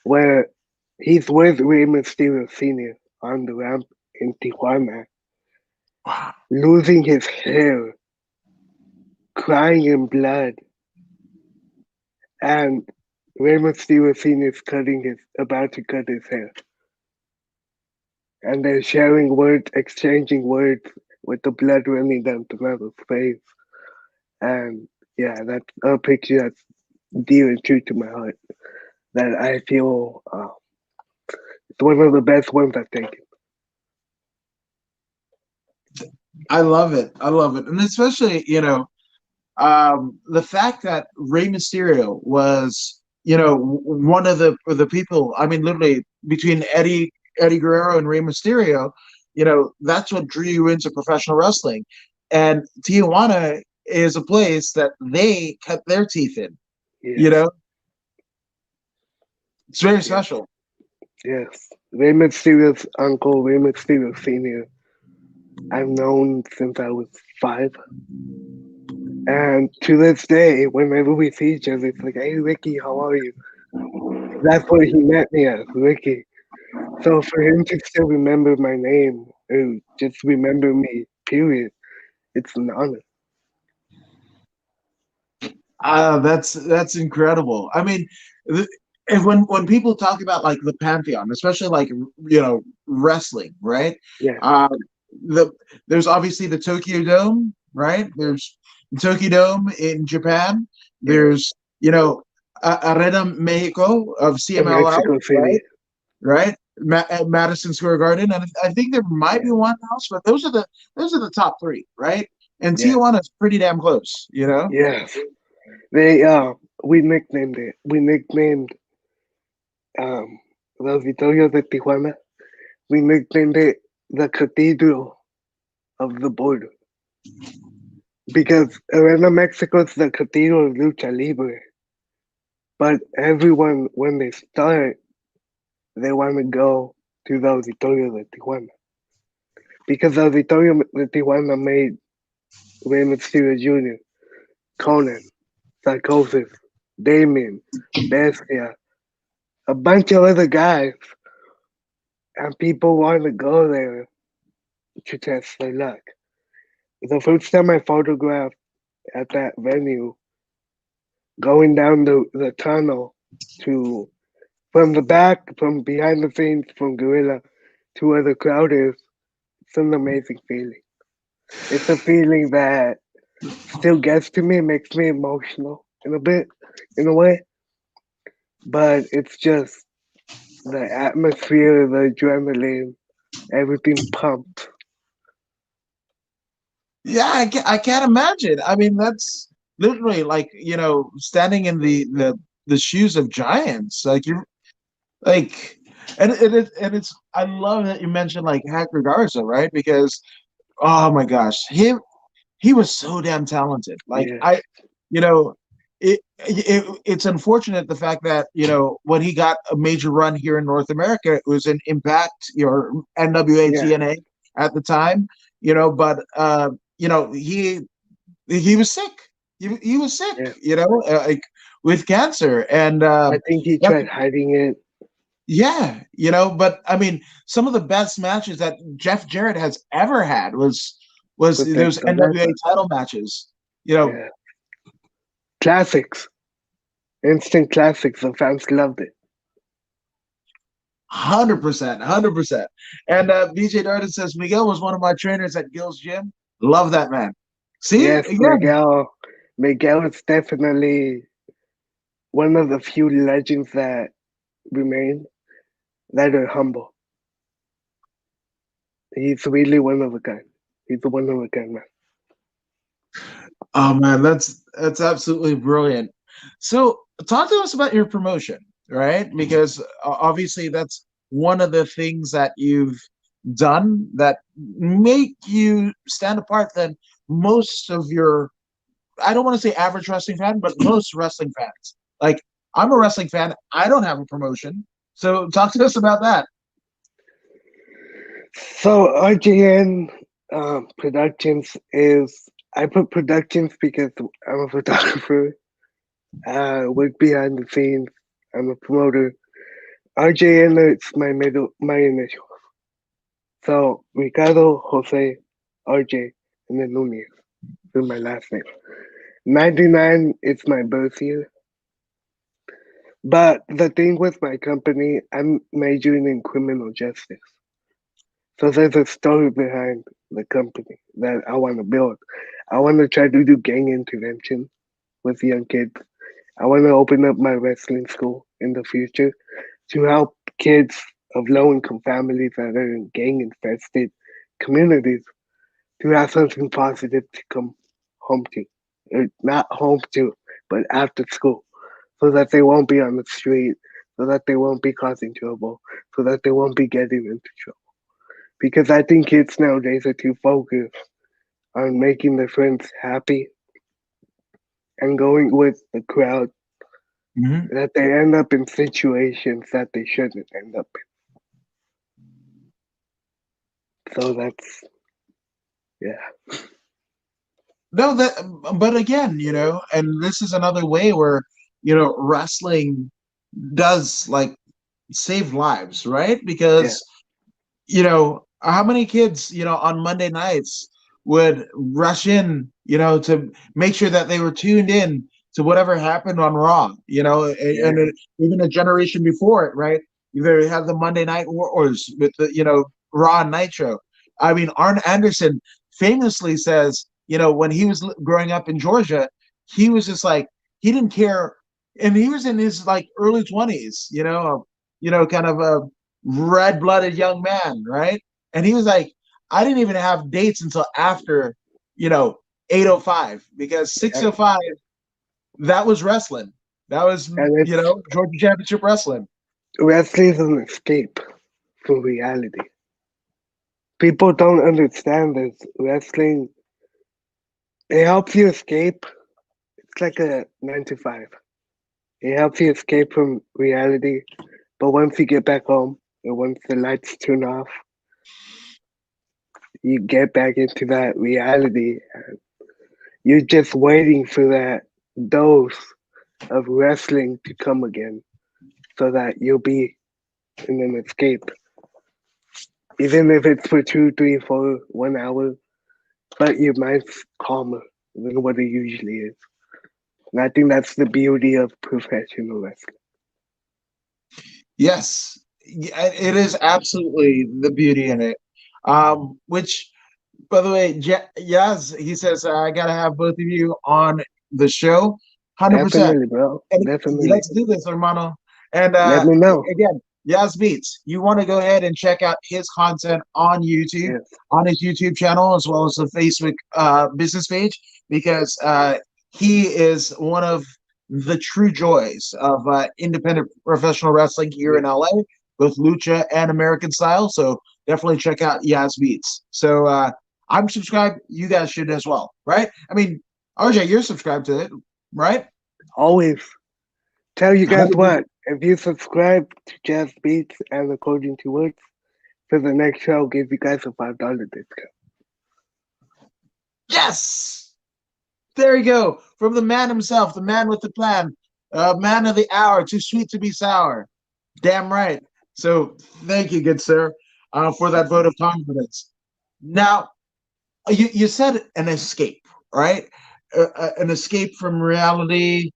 where he's with Rey Mysterio Sr. on the ramp in Tijuana, Wow. losing his hair, crying in blood, and Rey Mysterio Sr. is about to cut his hair. And they're sharing words, exchanging words with the blood running down Tornado's face. And yeah, that's a picture that's dear and true to my heart. That I feel it's one of the best ones I've taken. I love it. I love it. And especially, the fact that Rey Mysterio was, one of the people. I mean, literally between Eddie Guerrero and Rey Mysterio, that's what drew you into professional wrestling. And Tijuana is a place that they cut their teeth in. You Yes, know, it's very yes, special. yes. Rey Mysterio's uncle, Rey Mysterio Sr., I've known since I was 5. And to this day, whenever we see each other, it's like, "Hey, Ricky, how are you?" That's what he met me as, Ricky. So for him to still remember my name or just remember me, period, it's an honor. That's incredible. I mean, and when people talk about like the pantheon, especially like wrestling, right? Yeah, Uh, the there's obviously the Tokyo Dome, right? There's the Tokyo Dome in Japan. yeah. There's Arena Mexico of In CMLL, Mexico City. right? Right? At Madison Square Garden, and I think there might be Yeah, one else, but those are the top three, right? And yeah, Tijuana is pretty damn close, you know. yes. They we nicknamed it. We nicknamed um Los Vitorios de Tijuana. We nicknamed it the Cathedral of the Border because Arena Mexico is the Cathedral of Lucha Libre. But everyone, when they start, they want to go to the Auditorio de Tijuana because the Auditorio de Tijuana made Rey Mysterio Jr., Conan, Psychosis, Damien, Bestia, a bunch of other guys, and people want to go there to test their luck. The first time I photographed at that venue, going down the tunnel to from the back, from behind the scenes, from Gorilla to where the crowd is, it's an amazing feeling. It's a feeling that still gets to me, makes me emotional in a bit, in a way. But it's just the atmosphere, the adrenaline, everything pumped. Yeah, I can't imagine. I mean, that's literally like, standing in the shoes of giants. Like you're like, and it's I love that you mentioned like Hacker Garza, right? Because oh my gosh, he was so damn talented. Like Yeah, you know, it's unfortunate the fact that when he got a major run here in North America, it was in Impact, NWA yeah, TNA at the time, but he was sick. He was sick, yeah. like with cancer, and I think he that's tried hiding it yeah, but I mean, some of the best matches that Jeff Jarrett has ever had was with the those NWA Sonata. title matches. You know, Yeah, classics, instant classics. The fans loved it. 100%, 100%. And BJ Darden says Miguel was one of my trainers at Gil's gym. Love that man. See Yes, again, Miguel. Miguel is definitely one of the few legends that remain that are humble. He's really one of a kind. He's a one of a kind man. oh man, that's absolutely brilliant. So, talk to us about your promotion, right? Because obviously that's one of the things that you've done that make you stand apart than most of your I don't want to say average wrestling fan, but most wrestling fans. Like I'm a wrestling fan, I don't have a promotion. So, talk to us about that. So RJN Productions is I put productions because I'm a photographer. Work behind the scenes. I'm a promoter. RJN is my initial. So Ricardo Jose RJ and then Nunez is my last name. 99 is my birth year. But the thing with my company, I'm majoring in criminal justice. So there's a story behind the company that I want to build. I want to try to do gang intervention with young kids. I want to open up my wrestling school in the future to help kids of low income families that are in gang infested communities to have something positive to come home to. Or not home to, but after school. So that they won't be on the street, so that they won't be causing trouble, so that they won't be getting into trouble. Because I think kids nowadays are too focused on making their friends happy and going with the crowd Mhm. that they end up in situations that they shouldn't end up in. So that's, yeah. No, that, but again, and this is another way where, wrestling does like save lives, right? Yeah, Because, how many kids, on Monday nights would rush in, to make sure that they were tuned in to whatever happened on Raw, yeah, even a generation before it, right? You very had the Monday Night Wars with the, Raw and Nitro. I mean, Arn Anderson famously says, when he was growing up in Georgia, he was just like, he didn't care. And he was in his like early 20s, kind of a red blooded young man, right? And he was like, I didn't even have dates until after, you know, 8:05 because yeah. 6:05 that was wrestling. That was And it's Georgia Championship Wrestling. wrestling is an escape from reality. People don't understand this. Wrestling, it helps you escape. It's like a 9 to 5. It helps you escape from reality. But once you get back home and once the lights turn off, you get back into that reality. You're just waiting for that dose of wrestling to come again so that you'll be in an escape. Even if it's for 2, 3, 4, 1 hour, but your mind's calmer than what it usually is. And I think that's the beauty of professional wrestling. Yes, it is absolutely the beauty in it. Which, by the way, Yaz, he says, I got to have both of you on the show. 100%. Definitely, bro. And Definitely. let's do this, hermano. And Let me know. again, Yaz Beats, you want to go ahead and check out his content on YouTube, Yes. on his YouTube channel, as well as the Facebook business page, because he is one of the true joys of independent professional wrestling here in Yes. LA, both lucha and American style. So definitely check out Yaz Beats. So I'm subscribed. You guys should as well, right? I mean, RJ, you're subscribed to it, right? Always tell you guys 100%. what. If you subscribe to Jazz Beats and According to Words, for the next show, I'll give you guys a $5 discount. Yes. There you go. From the man himself, the man with the plan, man of the hour, too sweet to be sour. Damn right. So thank you, good sir, for that vote of confidence. Now, you said an escape, right? An escape from reality.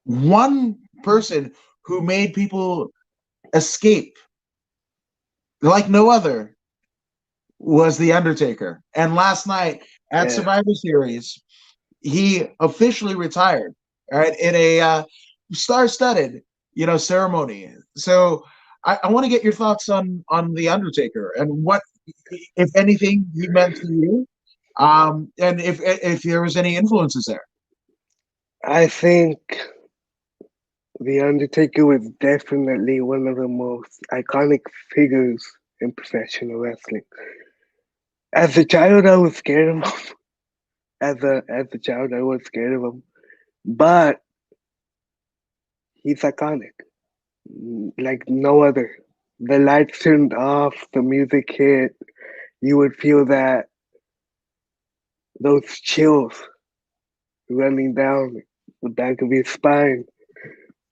One person who made people escape like no other was The Undertaker. And last night at Yeah. Survivor Series, he officially retired, right, in a star-studded, ceremony. So I want to get your thoughts on the Undertaker and what, if anything, he meant to you, and if there was any influences there. I think The Undertaker was definitely one of the most iconic figures in professional wrestling. As a child, I was scared of him. As a child, I was scared of him. But he's iconic, like no other. The lights turned off, the music hit. You would feel those chills running down the back of your spine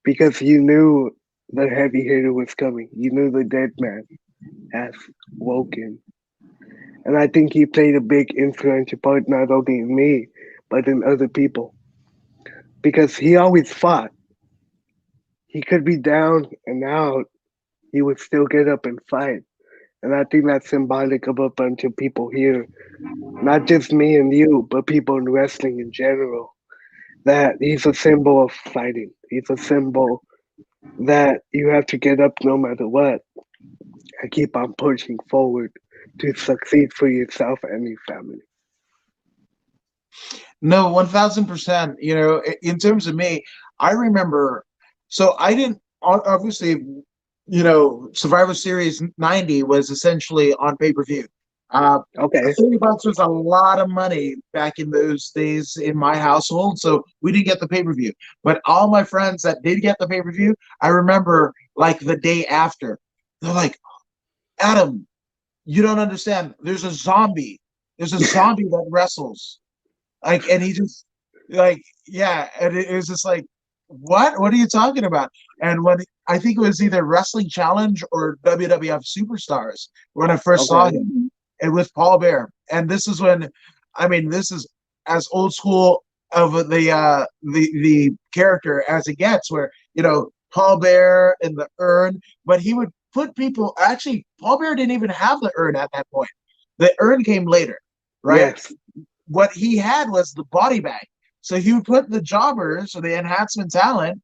because you knew the heavy hitter was coming. You knew the dead man has woken. And I think he played a big influential part not only in me, but in other people. Because he always fought. He could be down and out, he would still get up and fight. And I think that's symbolic of a bunch of people here, not just me and you, but people in wrestling in general. That he's a symbol of fighting. He's a symbol that you have to get up no matter what and keep on pushing forward to succeed for yourself and your family. No, 1,000%. In terms of me, I remember. So I didn't obviously, Survivor Series 90 was essentially on pay per view. Uh, Okay. $30 was a lot of money back in those days in my household, so we didn't get the pay per view. But all my friends that did get the pay per view, I remember like the day after, they're like, Adam, you don't understand. There's a zombie. There's a zombie that wrestles. Like, and he just like, yeah, and it was just like, what are you talking about? And when I think it was either Wrestling Challenge or WWF Superstars when I first saw Okay. him, and with Paul Bear, and this is when, I mean, this is as old school of the character as it gets, where Paul Bear and the urn, but he would put people. Actually, Paul Bear didn't even have the urn at that point. The urn came later, right? Yes. What he had was the body bag. So he would put the jobbers or the enhancement talent,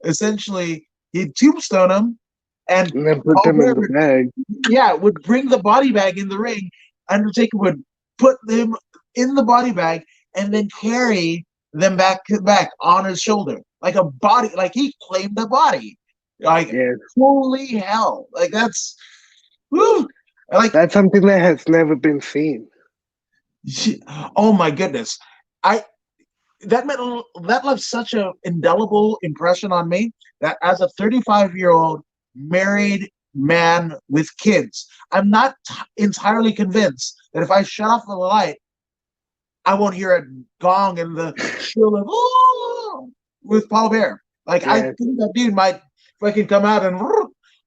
essentially, he'd tombstone them, and And then put Paul them in Bear, the bag. yeah, would bring the body bag in the ring. Undertaker would put them in the body bag and then carry them back on his shoulder. Like a body, like he claimed the body. Like, Yes. holy hell. Like, that's, woo. Like, That's something that has never been seen. oh my goodness. I that meant that left such an indelible impression on me that as a 35-year-old married man with kids, I'm not entirely convinced that if I shut off the light, I won't hear a gong and the shrill of "Oh!" with Paul Bear. Like, I Yes. think that dude might fucking come out and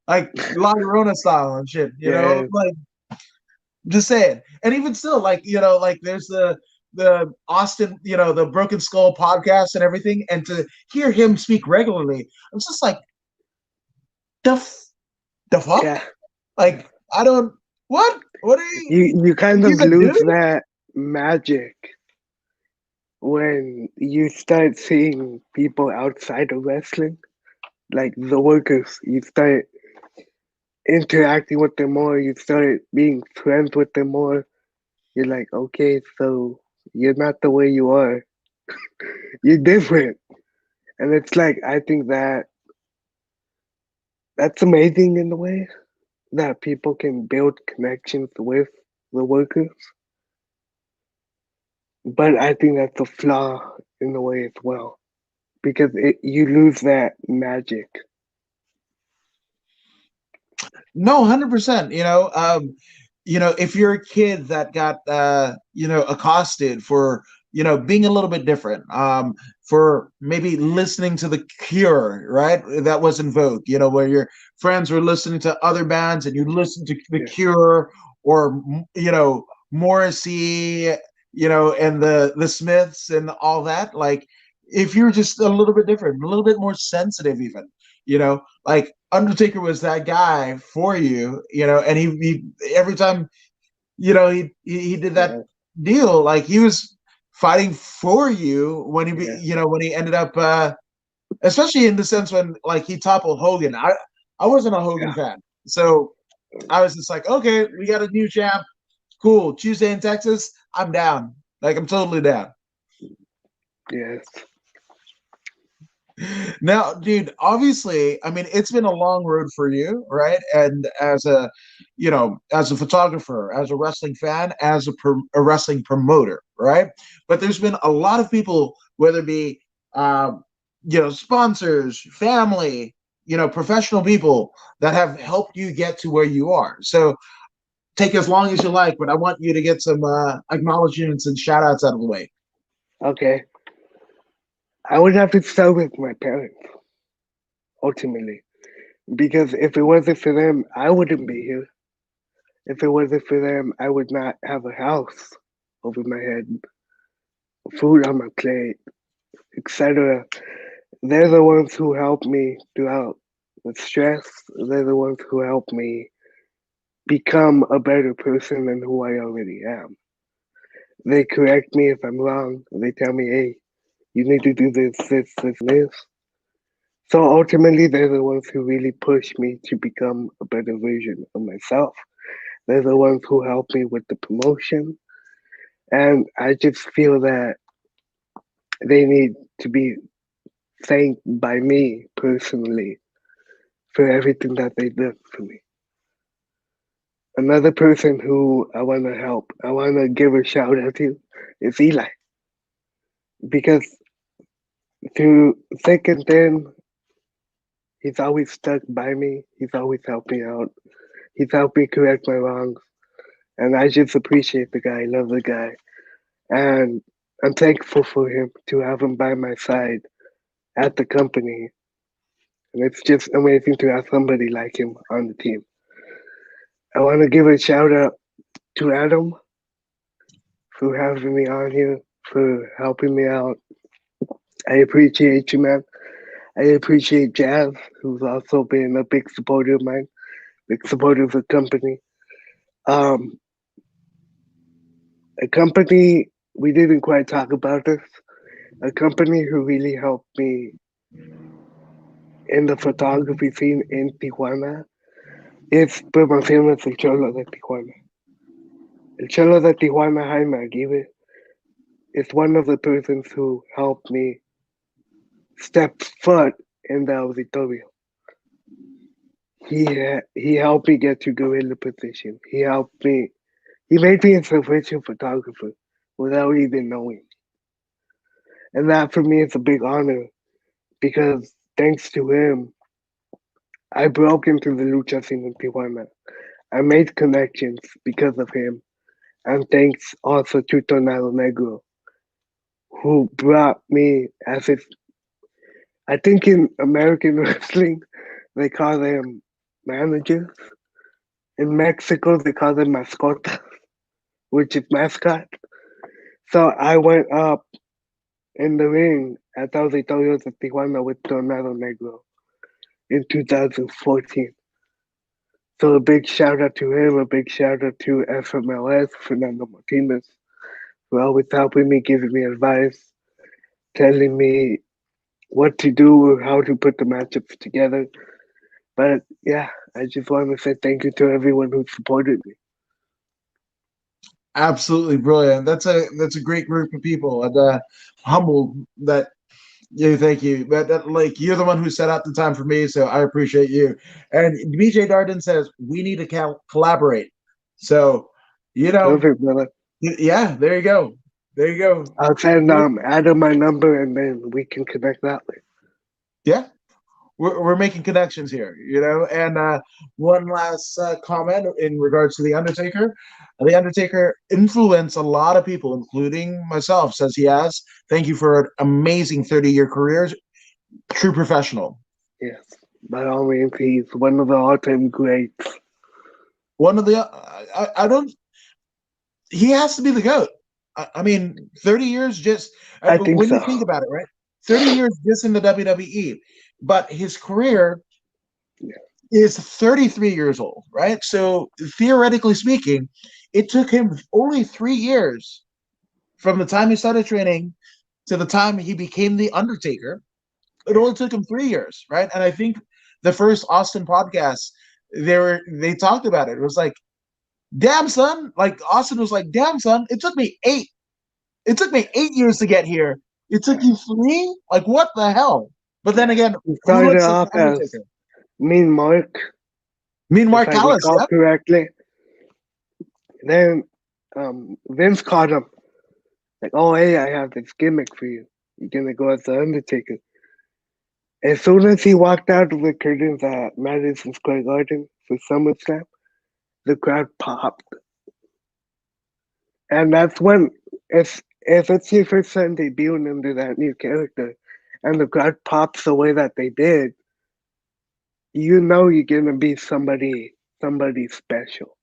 like La Llorona style and shit, Yes. like, just saying. And even still, like, like there's the Austin, the Broken Skull podcast and everything, and to hear him speak regularly, I'm just like, the fuck? Yeah. Like, I don't, what are You kind he's of a lose dude? that magic when you start seeing people outside of wrestling, like the workers. You start interacting with them more. You start being friends with them more. You're like, okay, so you're not the way you are. You're different. And it's like, I think that's amazing in a way that people can build connections with the workers. But I think that's a flaw in the way as well because you lose that magic. No, 100%. If you're a kid that got accosted for being a little bit different, for maybe listening to the Cure, right? That was in vogue. Where your friends were listening to other bands and you listened to the Yeah, Cure or Morrissey, and the Smiths and all that. Like, if you're just a little bit different, a little bit more sensitive, even, like Undertaker was that guy for you, and he every time, he did that yeah, deal, like he was fighting for you when yeah, when he ended up, especially in the sense when like he toppled Hogan. I wasn't a Hogan yeah. fan, so I was just like, okay, we got a new champ, cool. Tuesday in Texas, I'm down. Like, I'm totally down. Yes. Now, dude, obviously, I mean, it's been a long road for you, right? And as a photographer, as a wrestling fan, as a wrestling promoter, right? But there's been a lot of people, whether it be, sponsors, family, professional people that have helped you get to where you are. So take as long as you like, but I want you to get some acknowledgments and shout outs out of the way. Okay. I would have to start with my parents, ultimately. Because if it wasn't for them, I wouldn't be here. If it wasn't for them, I would not have a house over my head, food on my plate, etc. They're the ones who helped me throughout the stress. They're the ones who helped me become a better person than who I already am. They correct me if I'm wrong. They tell me, hey, you need to do this, and this. So ultimately, they're the ones who really push me to become a better version of myself. They're the ones who help me with the promotion. And I just feel that they need to be thanked by me personally for everything that they did for me. Another person who I want to help, I want to give a shout out to is Eli. Because through thick and thin, he's always stuck by me. He's always helped me out. He's helped me correct my wrongs. And I just appreciate the guy, love the guy. And I'm thankful for him to have him by my side at the company. And it's just amazing to have somebody like him on the team. I want to give a shout out to Adam for having me on here, for helping me out. I appreciate you, man. I appreciate Jazz, who's also been a big supporter of mine, big supporter of the company. Um, a company, we didn't quite talk about this, a company who really helped me in the photography scene in Tijuana is Promociones El Cholo de Tijuana. El Cholo de Tijuana, Jaime Aguirre, is one of the persons who helped me step foot in the auditorio. He helped me get to gorilla position. He made me a professional photographer without even knowing. And that for me is a big honor because thanks to him, I broke into the lucha scene in Tijuana. I made connections because of him. And thanks also to Tornado Negro, who brought me as his, I think in American wrestling, they call them managers. In Mexico, they call them mascotas, which is mascot. So I went up in the ring at Auditorios de Tijuana with Tornado Negro in 2014. So a big shout out to him, a big shout out to FMLS, Fernando Martinez, for always helping me, giving me advice, telling me what to do or how to put the matchups together. But yeah, I just want to say thank you to everyone who supported me. Absolutely brilliant. That's a great group of people, and humbled that you. Thank you, but like you're the one who set out the time for me, so I appreciate you. And BJ Darden says we need to collaborate. So you know, Perfect, brother. yeah, there you go, there you go. I'll send Adam my number and then we can connect that way. Yeah, we're making connections here, you know. And one last comment in regards to the Undertaker. The Undertaker influenced a lot of people, including myself. Says he has. Thank you for an amazing 30-year career, true professional. Yes, by all means, he's one of the all-time greats. One of the I don't. He has to be the goat. I mean, 30 years just I think when you so. think about it, right? 30 years just in the WWE, but his career is 33 years old, right? So theoretically speaking, it took him only 3 years from the time he started training to the time he became the Undertaker. It only took him 3 years, right? And I think the first Austin podcast, they talked about it. It was like, damn son, like Austin was like, damn son, it took me eight. It took me 8 years to get here. It took you three? Like what the hell? But then again, He who started looks like off the as Undertaker? Mean Mark, Mean if Mark I Callis, recall yep. correctly. Then Vince caught him. Like, oh, hey, I have this gimmick for you. You're going to go as the Undertaker. As soon as he walked out of the curtains at Madison Square Garden for SummerSlam, the crowd popped. And that's when, if it's your first time debuting under that new character, and the crowd pops the way that they did, you know you're gonna be somebody special.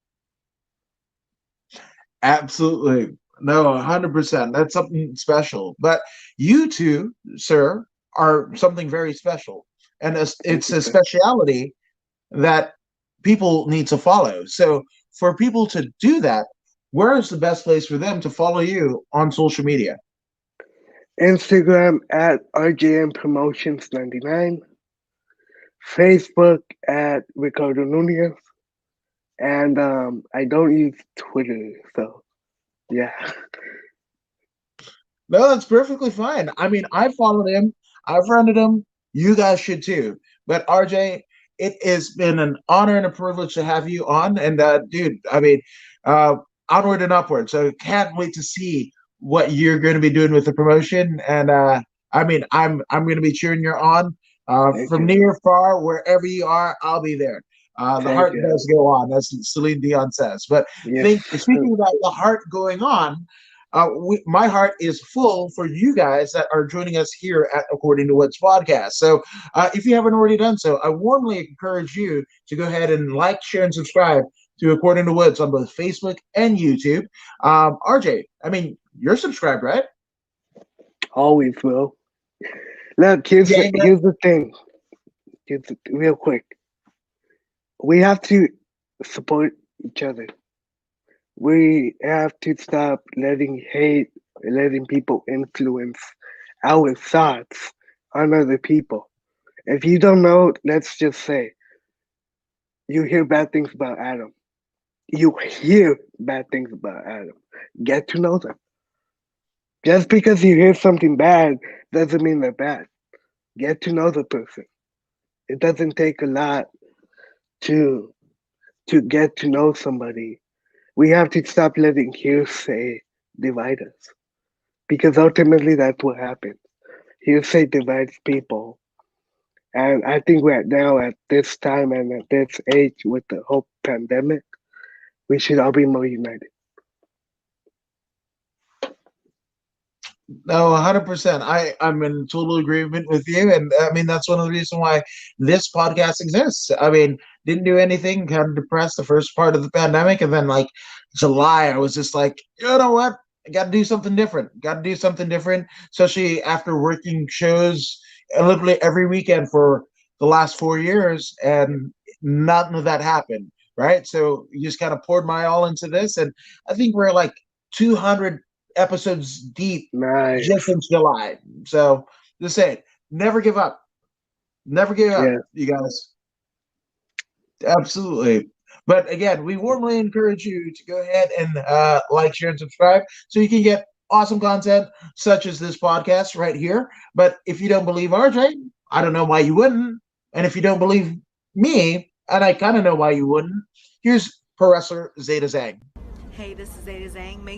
Absolutely. No, 100%. That's something special. But you two, sir, are something very special. And Thank it's you, a sir. speciality that people need to follow. So for people to do that, where is the best place for them to follow you on social media? Instagram at RJN Promotions 99, Facebook at Ricardo Nunez, and I don't use Twitter, so yeah. No, that's perfectly fine. I mean, I followed him, I friended him. You guys should too. But RJ, it has been an honor and a privilege to have you on. And dude, I mean, uh, onward and upward. So can't wait to see what you're going to be doing with the promotion. And I mean, I'm going to be cheering you on Thank from you. near, far, wherever you are. I'll be there. The Thank heart you. does go on, as Celine Dion says. But Yes. speaking about the heart going on. My heart is full for you guys that are joining us here at According to Woods podcast. So if you haven't already done so, I warmly encourage you to go ahead and like, share, and subscribe to According to Woods on both Facebook and YouTube. RJ, I mean, you're subscribed, right? Always will. Look, here's the thing. Real quick. We have to support each other. We have to stop letting people influence our thoughts on other people. If you don't know, let's just say you hear bad things about Adam. You hear bad things about Adam. Get to know them. Just because you hear something bad doesn't mean they're bad. Get to know the person. It doesn't take a lot to get to know somebody. We have to stop letting hearsay divide us. Because ultimately that's what happens. Hearsay divides people. And I think right now at this time and at this age with the whole pandemic, we should all be more united. No, 100%. I'm in total agreement with you. And I mean, that's one of the reasons why this podcast exists. I mean, didn't do anything, kind of depressed the first part of the pandemic. And then, like, July, I was just like, you know what? I got to do something different. Got to do something different, especially after working shows literally every weekend for the last 4 years. And nothing of that happened. Right. So you just kind of poured my all into this. And I think we're like 200 episodes deep just Nice. in July. So just say it. Never give up. Never give up, Yeah. you guys. Absolutely. But again, we warmly encourage you to go ahead and like, share, and subscribe so you can get awesome content such as this podcast right here. But if you don't believe RJ, I don't know why you wouldn't. And if you don't believe me, and I kind of know why you wouldn't, here's Pro Wrestler Zeta Zang. Hey, this is Zeta Zhang. Make